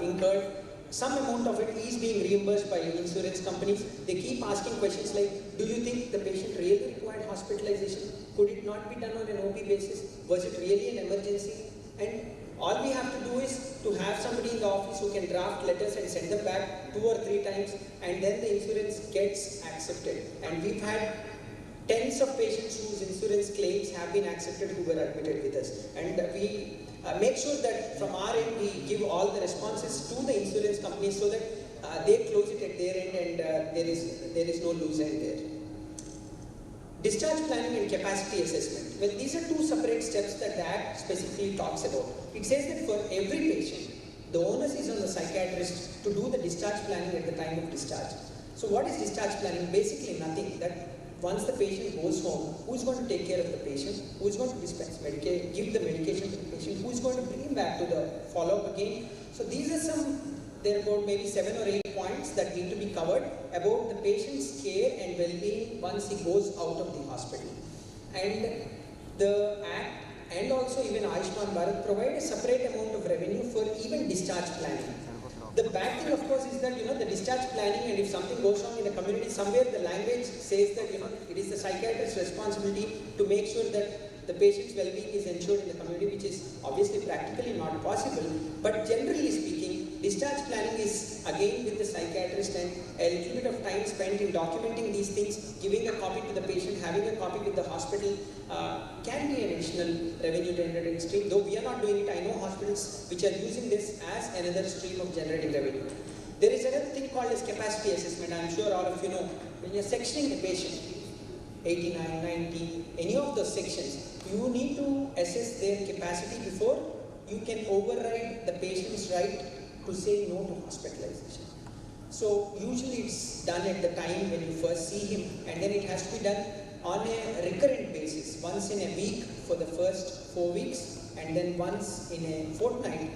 incurred, some amount of it is being reimbursed by insurance companies. They keep asking questions like, do you think the patient really required hospitalization? Could it not be done on an OP basis? Was it really an emergency? And all we have to do is to have somebody in the office who can draft letters and send them back 2 or 3 times, and then the insurance gets accepted. And we've had tens of patients whose insurance claims have been accepted who were admitted with us. And we make sure that from our end we give all the responses to the insurance companies so that they close it at their end and there is no loose end there. Discharge planning and capacity assessment. Well, these are two separate steps that the Act specifically talks about. It says that for every patient, the onus is on the psychiatrist to do the discharge planning at the time of discharge. So what is discharge planning? Basically nothing. That once the patient goes home, who is going to take care of the patient? Who is going to dispense medication, give the medication to the patient? Who is going to bring him back to the follow-up again? So these are some, there are about maybe 7 or 8 points that need to be covered about the patient's care and well-being once he goes out of the hospital. And the Act and also even Ayushman Bharat provide a separate amount of revenue for even discharge planning. The bad thing, of course, is that the discharge planning, and if something goes wrong in the community, somewhere the language says that it is the psychiatrist's responsibility to make sure that the patient's well-being is ensured in the community, which is obviously practically not possible. But generally speaking, discharge planning is again with the psychiatrist, and a little bit of time spent in documenting these things, giving a copy to the patient, having a copy with the hospital can be an additional revenue generating stream. Though we are not doing it, I know hospitals which are using this as another stream of generating revenue. There is another thing called as capacity assessment. I am sure all of you know, when you are sectioning the patient, 89, 90, any of those sections, you need to assess their capacity before you can override the patient's right to say no to hospitalization. So usually it's done at the time when you first see him, and then it has to be done on a recurrent basis, once in a week for the first 4 weeks, and then once in a fortnight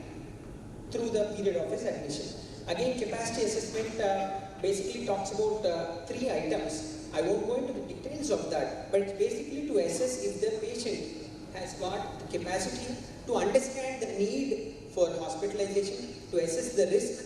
through the period of his admission. Again, capacity assessment basically talks about 3 items. I won't go into the details of that, but it's basically to assess if the patient has got the capacity to understand the need for hospitalization, to assess the risk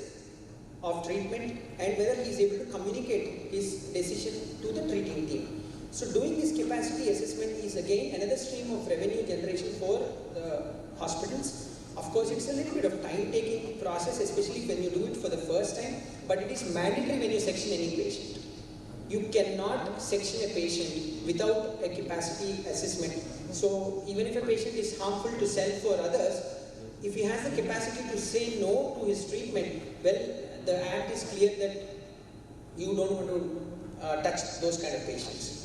of treatment, and whether he is able to communicate his decision to the treating team. So doing this capacity assessment is again another stream of revenue generation for the hospitals. Of course, it's a little bit of time-taking process, especially when you do it for the first time, but it is mandatory when you section any patient. You cannot section a patient without a capacity assessment. So even if a patient is harmful to self or others, if he has the capacity to say no to his treatment, well, the Act is clear that you don't want to touch those kind of patients.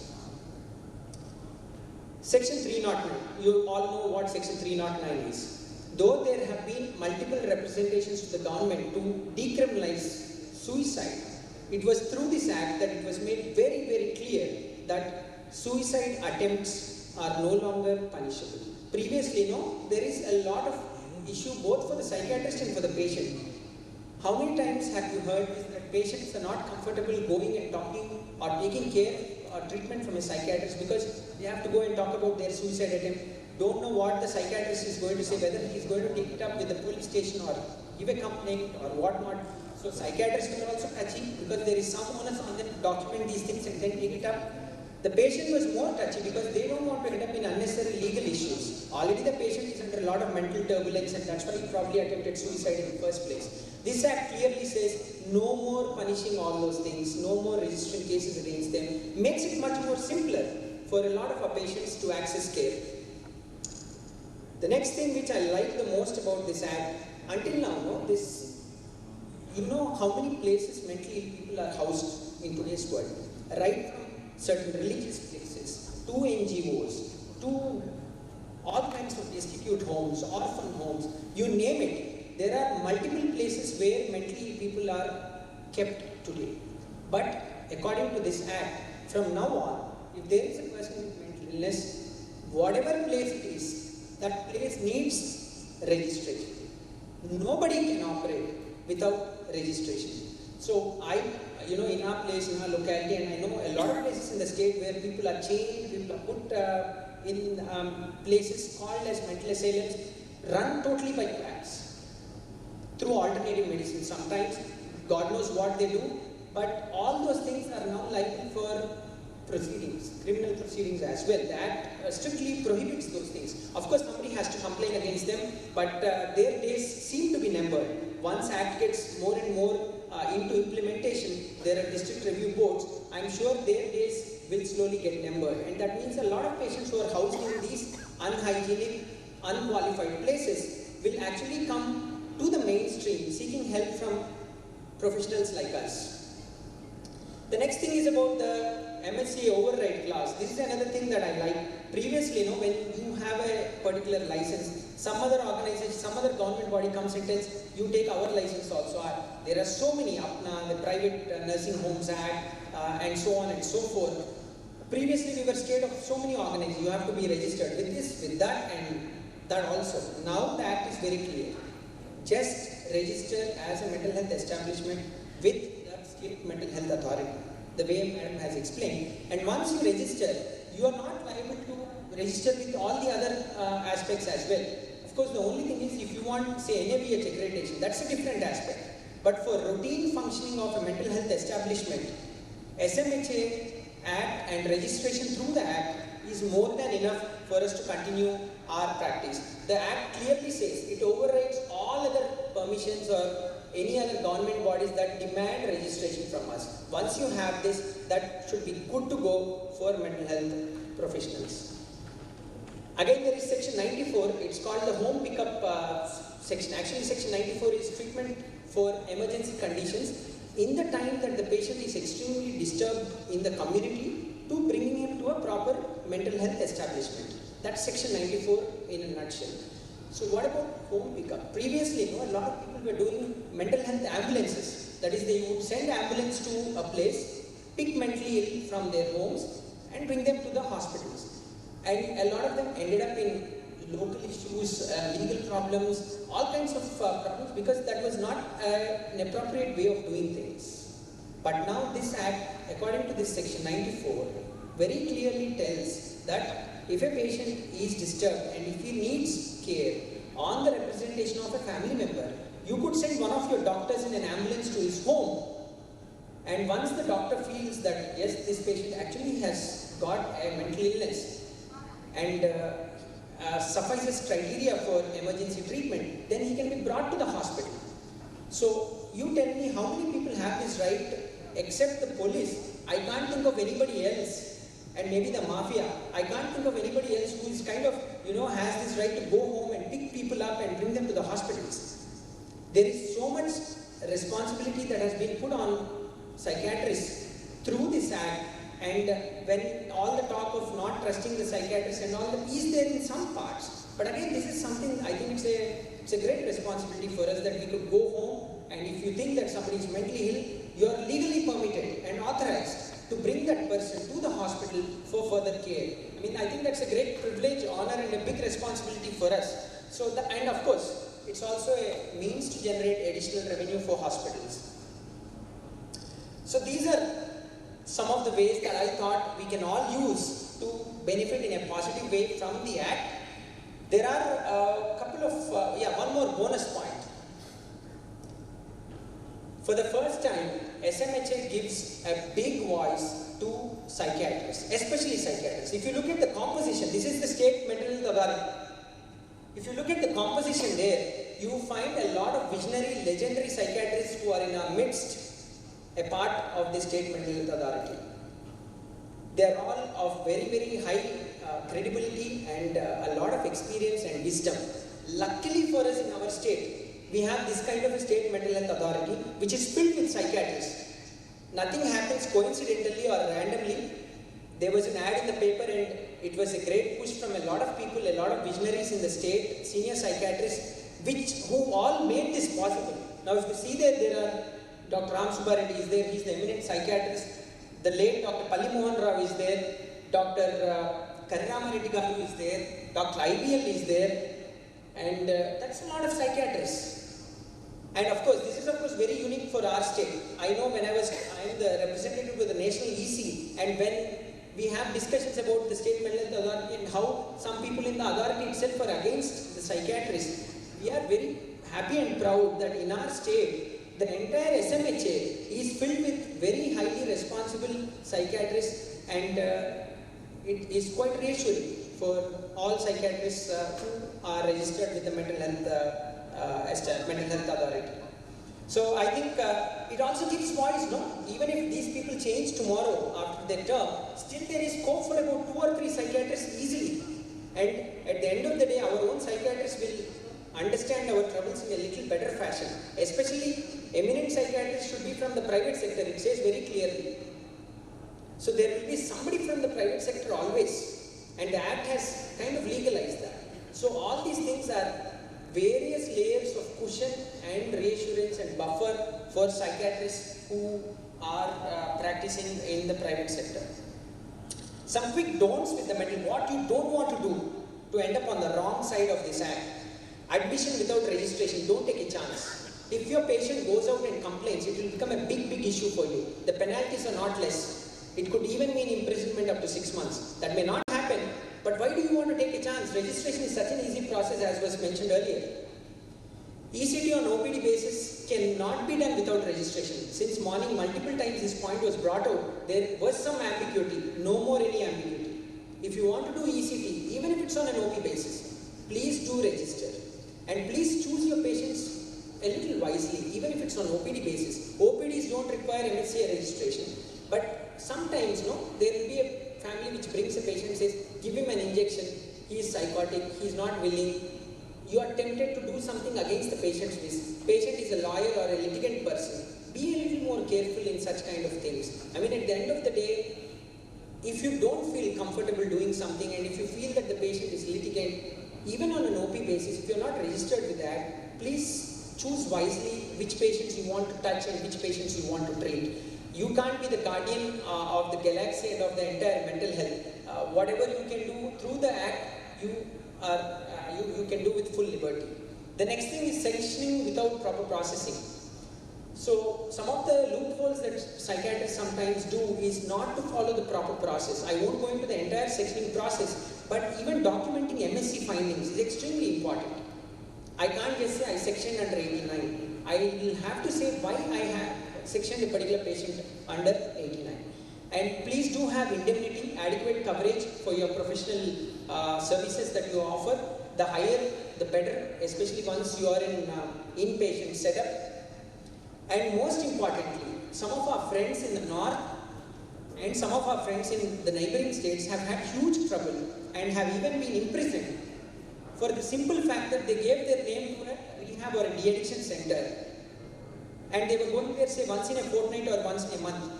Section 309, you all know what Section 309 is. Though there have been multiple representations to the government to decriminalize suicide, it was through this Act that it was made very, very clear that suicide attempts are no longer punishable. Previously, no, there is a lot of issue both for the psychiatrist and for the patient. How many times have you heard that patients are not comfortable going and talking or taking care or treatment from a psychiatrist because they have to go and talk about their suicide attempt, don't know what the psychiatrist is going to say, whether he is going to take it up with the police station or give a complaint or whatnot. So psychiatrists are also touchy because there is some onus on them to document these things and then take it up. The patient was more touchy because they don't want to end up in unnecessary legal issues. Already the patient is under a lot of mental turbulence, and that's why he probably attempted suicide in the first place. This Act clearly says no more punishing all those things, no more registering cases against them. Makes it much more simpler for a lot of our patients to access care. The next thing which I like the most about this Act, until now, you know how many places mentally people are housed in today's world, right from certain religious places, to NGOs, to all kinds of destitute homes, orphan homes, you name it. There are multiple places where mentally people are kept today. But according to this Act, from now on, if there is a person with mental illness, whatever place it is, that place needs registration. Nobody can operate without registration. So in our place, in our locality, and I know a lot of places in the state where people are chained, people are put in places called as mental asylums, run totally by quacks, through alternative medicine. Sometimes, God knows what they do, but all those things are now liable for proceedings, criminal proceedings as well. The Act strictly prohibits those things. Of course, somebody has to complain against them, but their days seem to be numbered. Once Act gets more and more into implementation, there are district review boards. I'm sure their days will slowly get numbered. And that means a lot of patients who are housed in these unhygienic, unqualified places will actually come to the mainstream seeking help from professionals like us. The next thing is about the MSc override clause. This is another thing that I like. Previously, when you have a particular license, some other organization, some other government body comes and tells you take our license also. There are so many, APPSYCON, the Private Nursing Homes Act, and so on and so forth. Previously, we were scared of so many organizations. You have to be registered with this, with that, and that also. Now the act is very clear. Just register as a mental health establishment with the state mental health authority, the way Madam has explained. And once you register, you are not liable to register with all the other aspects as well. Of course, the only thing is if you want, say, NABH accreditation, that's a different aspect. But for routine functioning of a mental health establishment, SMHA Act and registration through the Act is more than enough for us to continue our practice. The Act clearly says it overrides all other permissions or any other government bodies that demand registration from us. Once you have this, that should be good to go for mental health professionals. Again, there is section 94, it's called the home pickup section. Actually, section 94 is treatment for emergency conditions in the time that the patient is extremely disturbed in the community to bringing him to a proper mental health establishment. That's section 94 in a nutshell. So what about home pickup? Previously, a lot of people were doing mental health ambulances. That is, they would send ambulance to a place, pick mentally ill from their homes and bring them to the hospitals. And a lot of them ended up in local issues, legal problems, all kinds of problems, because that was not an appropriate way of doing things. But now this Act, according to this section 94, very clearly tells that if a patient is disturbed and if he needs care on the representation of a family member, you could send one of your doctors in an ambulance to his home. And once the doctor feels that, yes, this patient actually has got a mental illness and suffices criteria for emergency treatment, then he can be brought to the hospital. So you tell me how many people have this right except the police? I can't think of anybody else, and maybe the mafia. I can't think of anybody else who is kind of, has this right to go home and pick people up and bring them to the hospitals. There is so much responsibility that has been put on psychiatrists through this Act. And when all the talk of not trusting the psychiatrists and all that is there in some parts. But again, this is something, I think it's a great responsibility for us that we could go home, and if you think that somebody is mentally ill, you are legally permitted and authorized to bring that person to the hospital for further care. I think that's a great privilege, honor, and a big responsibility for us. So, and of course, it's also a means to generate additional revenue for hospitals. So these are some of the ways that I thought we can all use to benefit in a positive way from the Act. There are a couple of, one more bonus point. For the first time, SMHA gives a big voice to psychiatrists, especially psychiatrists. If you look at the composition, this is the state mental health authority. If you look at the composition there, you find a lot of visionary, legendary psychiatrists who are in our midst, a part of the state mental health authority. They are all of very, very high credibility and a lot of experience and wisdom. Luckily for us in our state, we have this kind of a state mental health authority which is filled with psychiatrists. Nothing happens coincidentally or randomly. There was an ad in the paper and it was a great push from a lot of people, a lot of visionaries in the state, senior psychiatrists, who all made this possible. Now if you see there are Dr. Ram Subbareddy is there, he is the eminent psychiatrist. The late Dr. Palli Mohan Rao is there, Dr. Karri is there, Dr. IBL is there, and that's a lot of psychiatrists. And of course, this is of course very unique for our state. I know when I am the representative with the national EC, and when we have discussions about the state mental health authority and how some people in the authority itself are against the psychiatrists, we are very happy and proud that in our state, the entire SMHA is filled with very highly responsible psychiatrists, and it is quite reassuring for all psychiatrists who are registered with the mental health authority. So I think it also gives voice, no? Even if these people change tomorrow after their term, still there is scope for about 2 or 3 psychiatrists easily. And at the end of the day, our own psychiatrists will understand our troubles in a little better fashion. Especially eminent psychiatrists should be from the private sector, it says very clearly. So there will be somebody from the private sector always, and the Act has kind of legalized that. So all these things are various layers of cushion and reassurance and buffer for psychiatrists who are practicing in the private sector. Some quick don'ts with the mental, what you don't want to do to end up on the wrong side of this Act. Admission without registration, don't take a chance. If your patient goes out and complains, it will become a big issue for you. The penalties are not less. It could even mean imprisonment up to 6 months. That may not happen, but why do you want to take a chance? Registration is such an easy process as was mentioned earlier. ECT on OPD basis cannot be done without registration. Since morning multiple times this point was brought out, there was some ambiguity, no more any ambiguity. If you want to do ECT, even if it's on an OP basis, please do register. And please choose your patients a little wisely, even if it's on OPD basis. OPDs don't require MSCA registration. But sometimes, no, there will be a family which brings a patient and says, give him an injection, he is psychotic, he is not willing. You are tempted to do something against the patient's wish. Patient is a lawyer or a litigant person. Be a little more careful in such kind of things. I mean, at the end of the day, if you don't feel comfortable doing something and if you feel that the patient is litigant, even on an OP basis, if you're not registered with that, please choose wisely which patients you want to touch and which patients you want to treat. You can't be the guardian of the galaxy and of the entire mental health. Whatever you can do through the Act, you can do with full liberty. The next thing is sanctioning without proper processing. So some of the loopholes that psychiatrists sometimes do is not to follow the proper process. I won't go into the entire sanctioning process, but even documenting MSc findings is extremely important. I can't just say I sectioned under 89. I will have to say why I have sectioned a particular patient under 89. And please do have indemnity, adequate coverage for your professional services that you offer. The higher, the better, especially once you are in inpatient setup. And most importantly, some of our friends in the north and some of our friends in the neighboring states have had huge trouble and have even been imprisoned for the simple fact that they gave their name to a rehab or a de-addiction center. And they were going there, say, once in a fortnight or once in a month.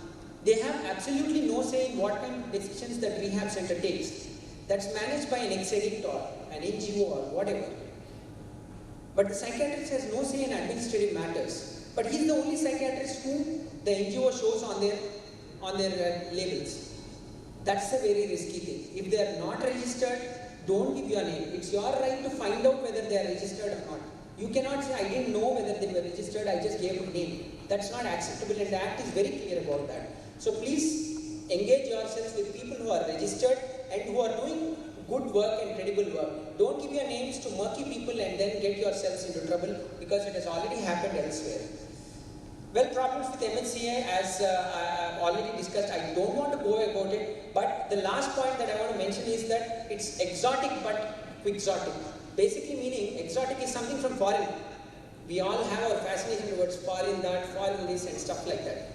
They have absolutely no say in what kind of decisions that rehab center takes. That's managed by an ex-addict or an NGO or whatever. But the psychiatrist has no say in administrative matters. But he's the only psychiatrist whom the NGO shows on their labels. That's a very risky thing. If they are not registered, don't give your name. It's your right to find out whether they are registered or not. You cannot say, I didn't know whether they were registered, I just gave a name. That's not acceptable, and the Act is very clear about that. So please engage yourselves with people who are registered and who are doing good work and credible work. Don't give your names to murky people and then get yourselves into trouble, because it has already happened elsewhere. Well, problems with MHCA, as I've already discussed, I don't want to go about it, but the last point that I want to mention is that it's exotic but quixotic. Basically meaning, exotic is something from foreign. We all have our fascination towards foreign that, foreign this and stuff like that.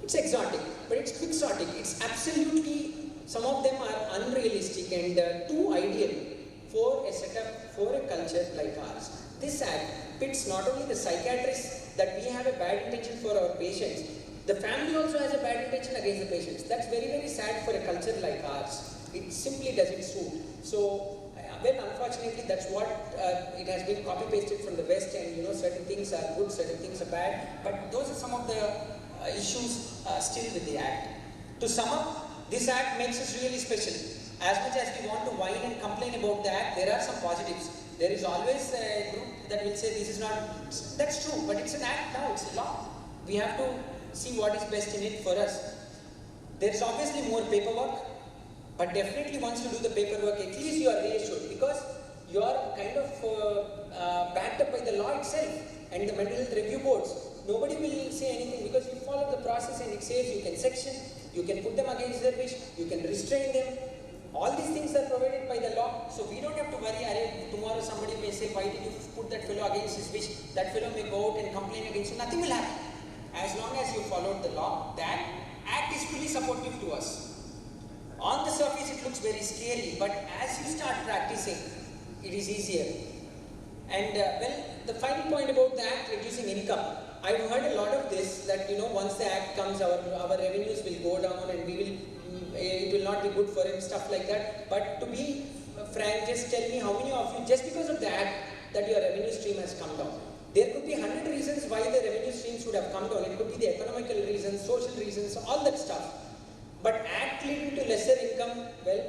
It's exotic, but it's quixotic. It's absolutely, some of them are unrealistic and too ideal for a setup, for a culture like ours. This Act pits not only the psychiatrists that we have a bad intention for our patients, the family also has a bad intention against the patients. That's very, very sad for a culture like ours. It simply doesn't suit. So, well, unfortunately, that's what it has been copy-pasted from the West, and certain things are good, certain things are bad. But those are some of the issues still with the Act. To sum up, this Act makes us really special. As much as we want to whine and complain about the Act, there are some positives. There is always a group that will say this is not, that's true, but it's an Act now, it's a law. We have to see what is best in it for us. There is obviously more paperwork, but definitely once you do the paperwork, at least you are reassured, because you are kind of backed up by the law itself and the mental health review boards. Nobody will say anything because you follow the process, and it says you can section, you can put them against their wish, you can restrain them. All these things are provided by the law, so we don't have to worry, tomorrow somebody may say, why did you put that fellow against audiences wish, that fellow may go out and complain against you, nothing will happen. As long as you followed the law, that act is fully supportive to us. On the surface it looks very scary, but as you start practicing, it is easier. And well, the final point about the act reducing income. I've heard a lot of this, that once the act comes, our revenues will go down and it will not be good for him, stuff like that. But to be frank, just tell me how many of you, just because of the act, that your revenue stream has come down. There could be 100 reasons why the revenue streams would have come down. It could be the economical reasons, social reasons, all that stuff. But act leading to lesser income, well,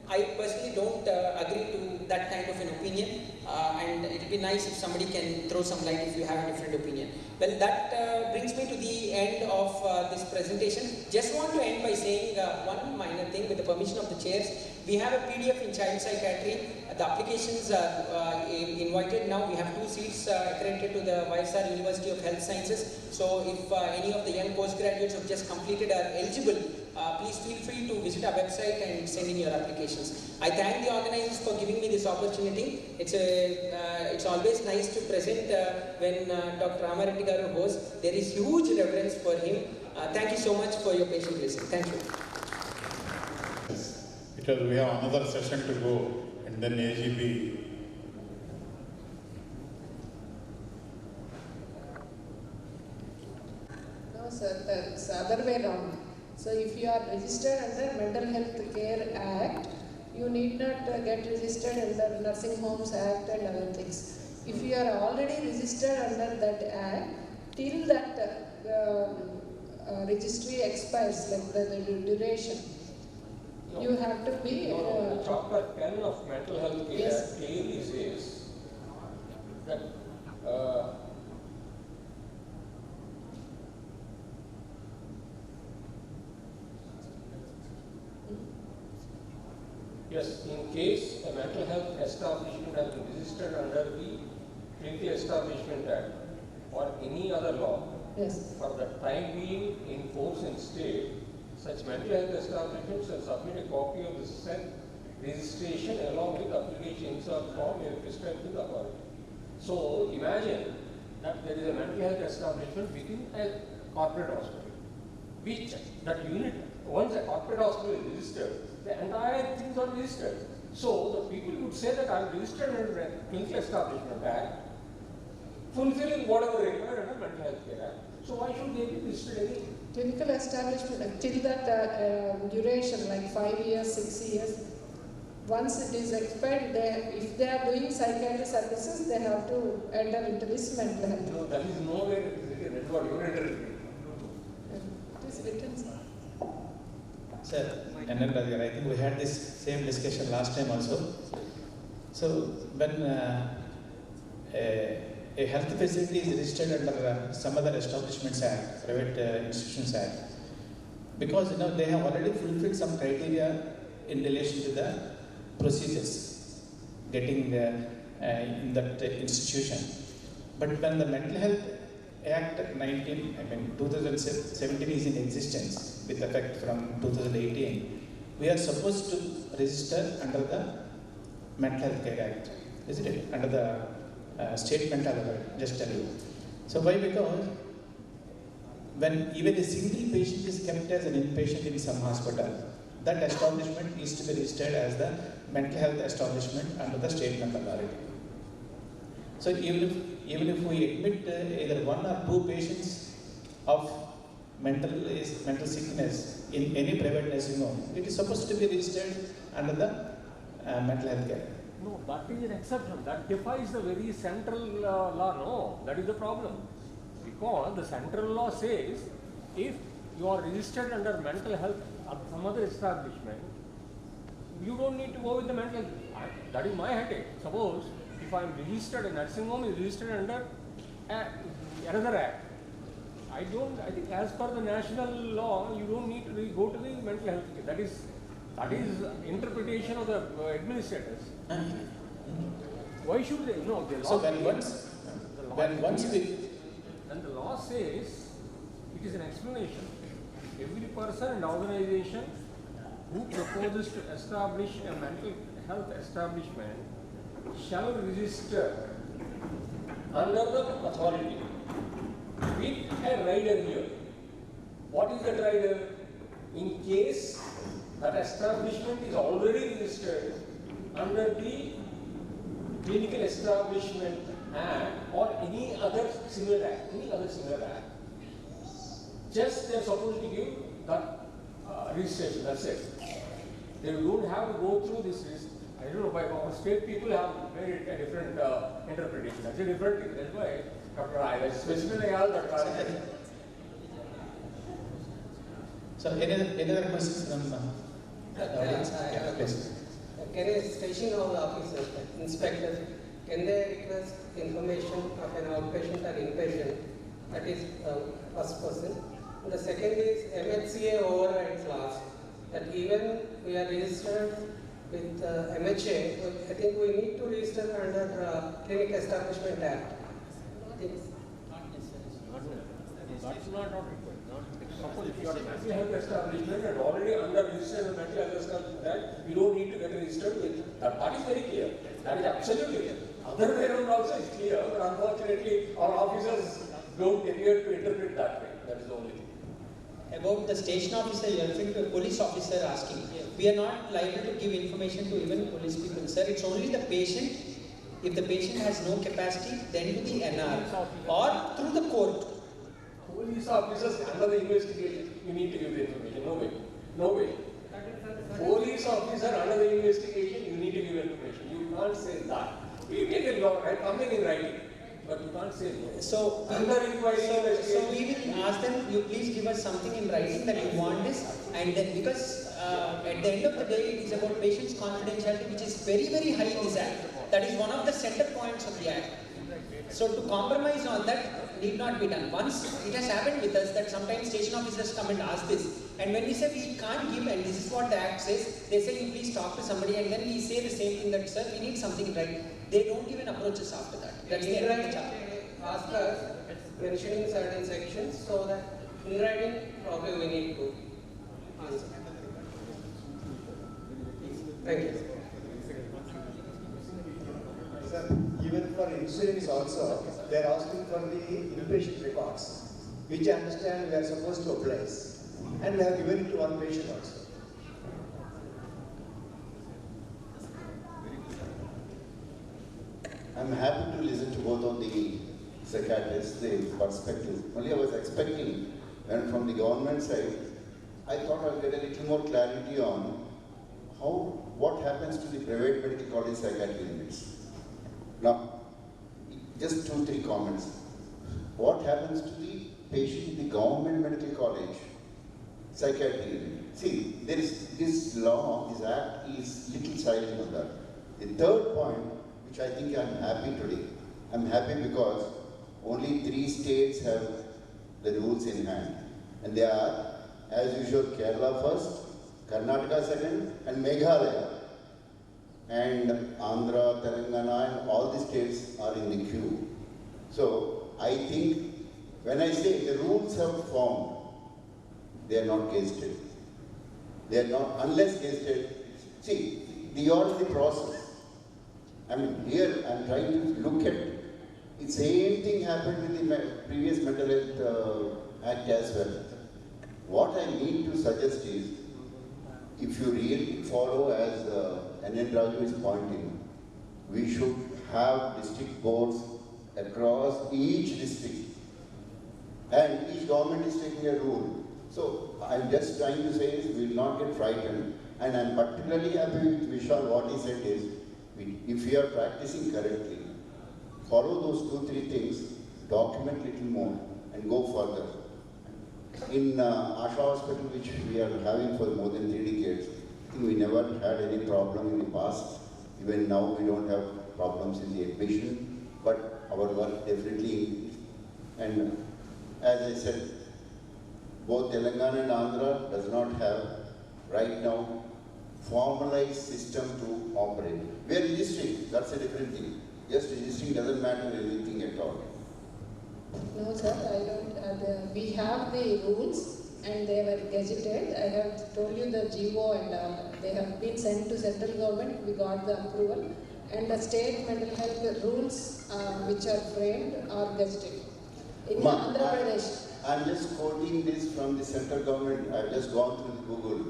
I personally don't agree to that kind of an opinion, and it will be nice if somebody can throw some light if you have a different opinion. Well, that brings me to the end of this presentation. Just want to end by saying one minor thing with the permission of the chairs. We have a PDF in child psychiatry. The applications are invited now. We have 2 seats accredited to the YSR University of Health Sciences. So if any of the young postgraduates who have just completed are eligible, please feel free to visit our website and send in your applications. I thank the organizers for giving me this opportunity. It's always nice to present when Dr. Rama Reddy garu hosts. There is huge reverence for him. Thank you so much for your patient listening. Thank you. Because we have another session to go, and then AGP. No, sir, that's the other way around. So if you are registered under Mental Health Care Act, you need not get registered under Nursing Homes Act and other things. If you are already registered under that act, till that registry expires, like the duration, no, you have to be... the chapter 10 of Mental Health Care yes, clearly says that yes, in case a mental health establishment has been registered under the Clinical Establishment Act or any other law, yes, for the time being in force in state, such mental health establishments shall submit a copy of the said registration along with application insert form and prescribed to the authority. So imagine that there is a mental health establishment within a corporate hospital, which that unit, once a corporate hospital is registered, the entire things are registered. So the people would say that I am registered under a Clinical Establishment Act, fulfilling whatever required under Mental Health Care Act. So why should they be registered again? clinical establishment, till that duration, like 5 years, 6 years, once it is expired, if they are doing psychiatric services, they have to enter into this mental health. No, that is nowhere it is written. That is what you have written. It is written, sir. Sir, Andhra Pradesh, I think we had this same discussion last time also. So when a health facility is registered under some other Establishments Act, Private Institutions Act, because they have already fulfilled some criteria in relation to the procedures getting in that institution. But when the Mental Health Act 2017 is in existence with effect from 2018, we are supposed to register under the Mental Health Care Act, isn't it? Under the state mental health, just tell you. So why? Because when even a single patient is kept as an inpatient in some hospital, that establishment is to be registered as the mental health establishment under the state mental authority. So even if we admit either 1 or 2 patients of mental sickness in any private nursing home, it is supposed to be registered under the mental health care. No, that is an exception. That defies the very central law. No, that is the problem. Because the central law says if you are registered under mental health at some other establishment, you don't need to go with the mental health. That is my headache. Suppose if I am registered, a nursing home is registered under another act. I think as per the national law, you don't need to go to the mental health care. That is interpretation of the administrators. Why should they? No, the law. So when the law says, it is an explanation. Every person and organization who proposes to establish a mental health establishment shall register under the authority with a rider here. What is that rider? In case that establishment is already registered under the Clinical Establishment Act or any other similar act, just they are supposed to give that registration, that's it. They don't have to go through this list. I don't know, by our state people have very different interpretation. That's a different thing. That's why Dr. I specifically all that. So, any other questions from the audience? Please. Can a station house officer, inspector, can they request information of an outpatient or inpatient? That is first person. And the second is MHCA override clause. That even we are registered with MHA, I think we need to register under Clinic Establishment Act. That's not required. Suppose if you are a mental health establishment and already under registered in mental health establishment Act, you don't need to get registered with that. That is very clear. That is absolutely clear. Other way around also is clear, but unfortunately our officers don't appear to interpret that way. That is the only thing. About the station officer, you are referring to a police officer asking. Yes. We are not liable to give information to even police people, sir. It's only the patient. If the patient has no capacity, then to the NR or through the court. Police officers under the investigation, you need to give the information. No way. No way. Police officer under the investigation, you need to give information. You can't say that. We take a law, right? Something in writing. But you can't say no. So we will ask them, you please give us something in writing that you want this, and then because at the end of the day it is about patient's confidentiality, which is very, very high in this act. That is one of the center points of the act. So to compromise on that need not be done. Once it has happened with us that sometimes station officers come and ask this, and when we say we can't give and this is what the act says, they say you please talk to somebody, and then we say the same thing that sir we need something right. They don't even approach us after that. That's the end of the chapter. Ask us mentioning certain sections so that in writing probably we need to answer. Thank you. Sir, even for insurance also, they are asking for the inpatient records, which I understand we are supposed to apply. And we have given it to one patient also. I'm happy to listen to both of the psychiatrists, the perspective. Only I was expecting, and from the government side, I thought I'll get a little more clarity on what happens to the private medical college psychiatry units. Now, just 2-3 comments. What happens to the patient in the government medical college psychiatry unit? See, there is this law, this act is little silent on that. The third point, which I think I'm happy today. I'm happy because only 3 states have the rules in hand. And they are, as usual, Kerala first, Karnataka second, and Meghalaya. And Andhra, Telangana, and all the states are in the queue. So, I think, when I say the rules have formed, they are not gazetted. They are not, unless gazetted. See, the order, the process. I mean, here I'm trying to look at, the same thing happened with the previous Mental Health Act as well. What I need to suggest is, if you really follow as N.N. Raju is pointing, we should have district boards across each district. And each government is taking a rule. So I'm just trying to say is we will not get frightened. And I'm particularly happy with Vishal, what he said is, if we are practicing correctly, follow those 2-3 things, document little more, and go further. In Asha Hospital, which we are having for more than 3 decades, I think we never had any problem in the past. Even now, we don't have problems in the admission, but our work definitely. And as I said, both Telangana and Andhra does not have right now formalized system to operate. We are registering, that's a different thing. Just registering doesn't matter anything at all. No sir, I don't, we have the rules and they were gazetted. I have told you the GO and they have been sent to central government, we got the approval and the state mental health rules which are framed or gazetted. In Ma, Andhra Pradesh. I'm just quoting this from the central government. I've just gone through Google.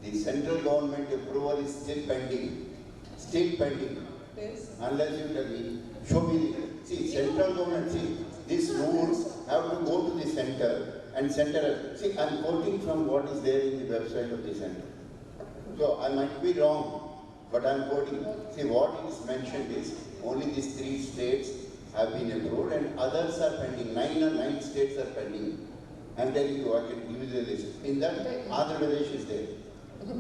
The central government approval is still pending. Still pending. Yes. Unless you tell me, show me. See, central government, see, these rules have to go to the center and center. See, I'm quoting from what is there in the website of the center. So I might be wrong, but I'm quoting. See, what is mentioned is only these 3 states have been approved and others are pending. 9 states are pending. I'm telling you, I can give you the list. In that, Andhra Pradesh is there.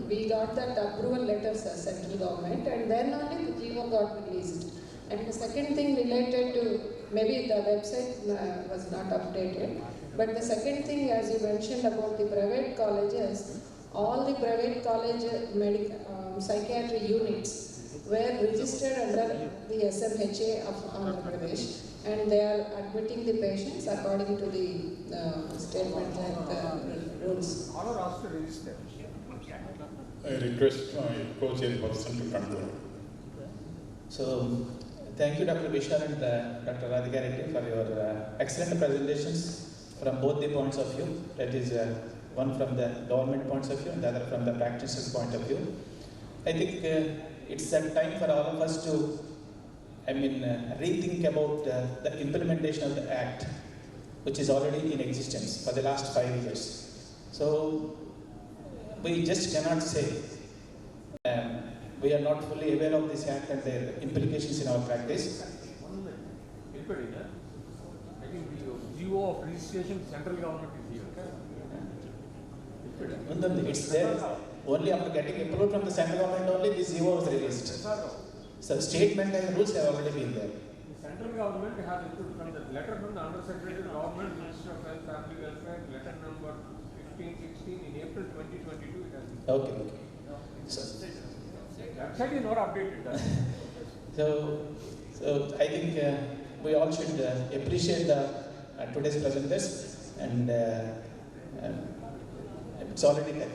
We got that approval letters as central government, and then only the GO got released. And the second thing related to, maybe the website was not updated, but the second thing, as you mentioned about the private colleges, all the private college psychiatry units were registered under the SMHA of Andhra Pradesh, and they are admitting the patients according to the state mental health rules. All are asked to register. I request my co-chairperson to conclude. So, thank you Dr. Vishal and Dr. Radhika Reddy for your excellent presentations from both the points of view. That is one from the government points of view and the other from the practitioner's point of view. I think it's a time for all of us to, rethink about the implementation of the Act, which is already in existence for the last 5 years. So, we just cannot say we are not fully aware of this Act and their implications in our practice. I think the GO of registration, central government is here. It's there. Only after getting approval from the central government only this GO was released. So state mental health rules have already been there. The central government has issued from the letter from the Undersecretary of Government, Minister of Health, Family Welfare, letter number 1516 in April 2022. It has been. Okay. So, website is not updated. so I think we all should appreciate today's presenters, and it's already there.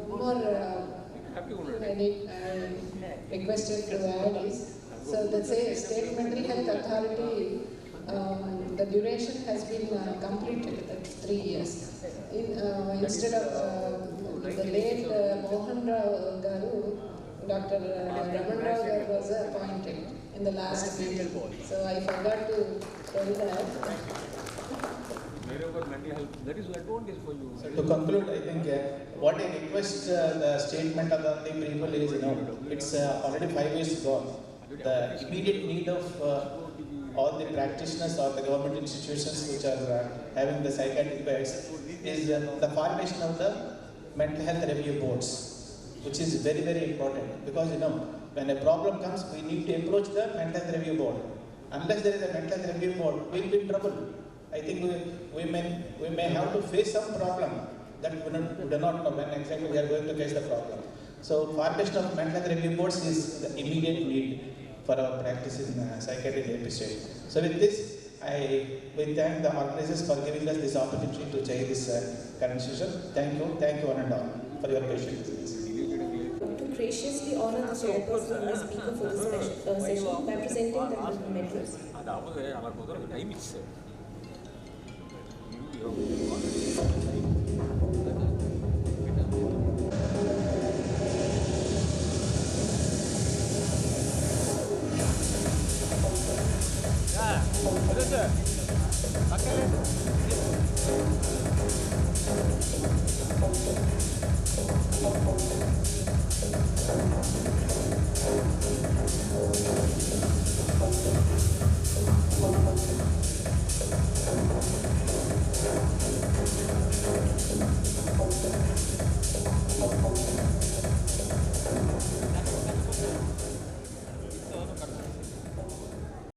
One more requested to add is, so the state mental health authority, the duration has been completed, that's 3 years. Instead of the late Mohan Rao Garu, Dr. Ramahendravaram Garu was appointed in the last meeting. So I forgot to tell that. Mental health, that is advantage for you. So to conclude, I think what I request the statement of the people is, it's already 5 years gone. The immediate need of all the practitioners or the government institutions which are having the psychiatric beds is the formation of the mental health review boards, which is very, very important, because when a problem comes, we need to approach the mental health review board. Unless there is a mental health review board, we'll be in trouble. I think we may have to face some problem that we do not know when exactly we are going to face the problem. So formation of mental health review boards is the immediate need for our practice in psychiatry in the state. So with this, we thank the organizers for giving us this opportunity to chair this current session. Thank you one and all for your patience. To graciously honor the chairperson and the speaker for this session by presenting the medals.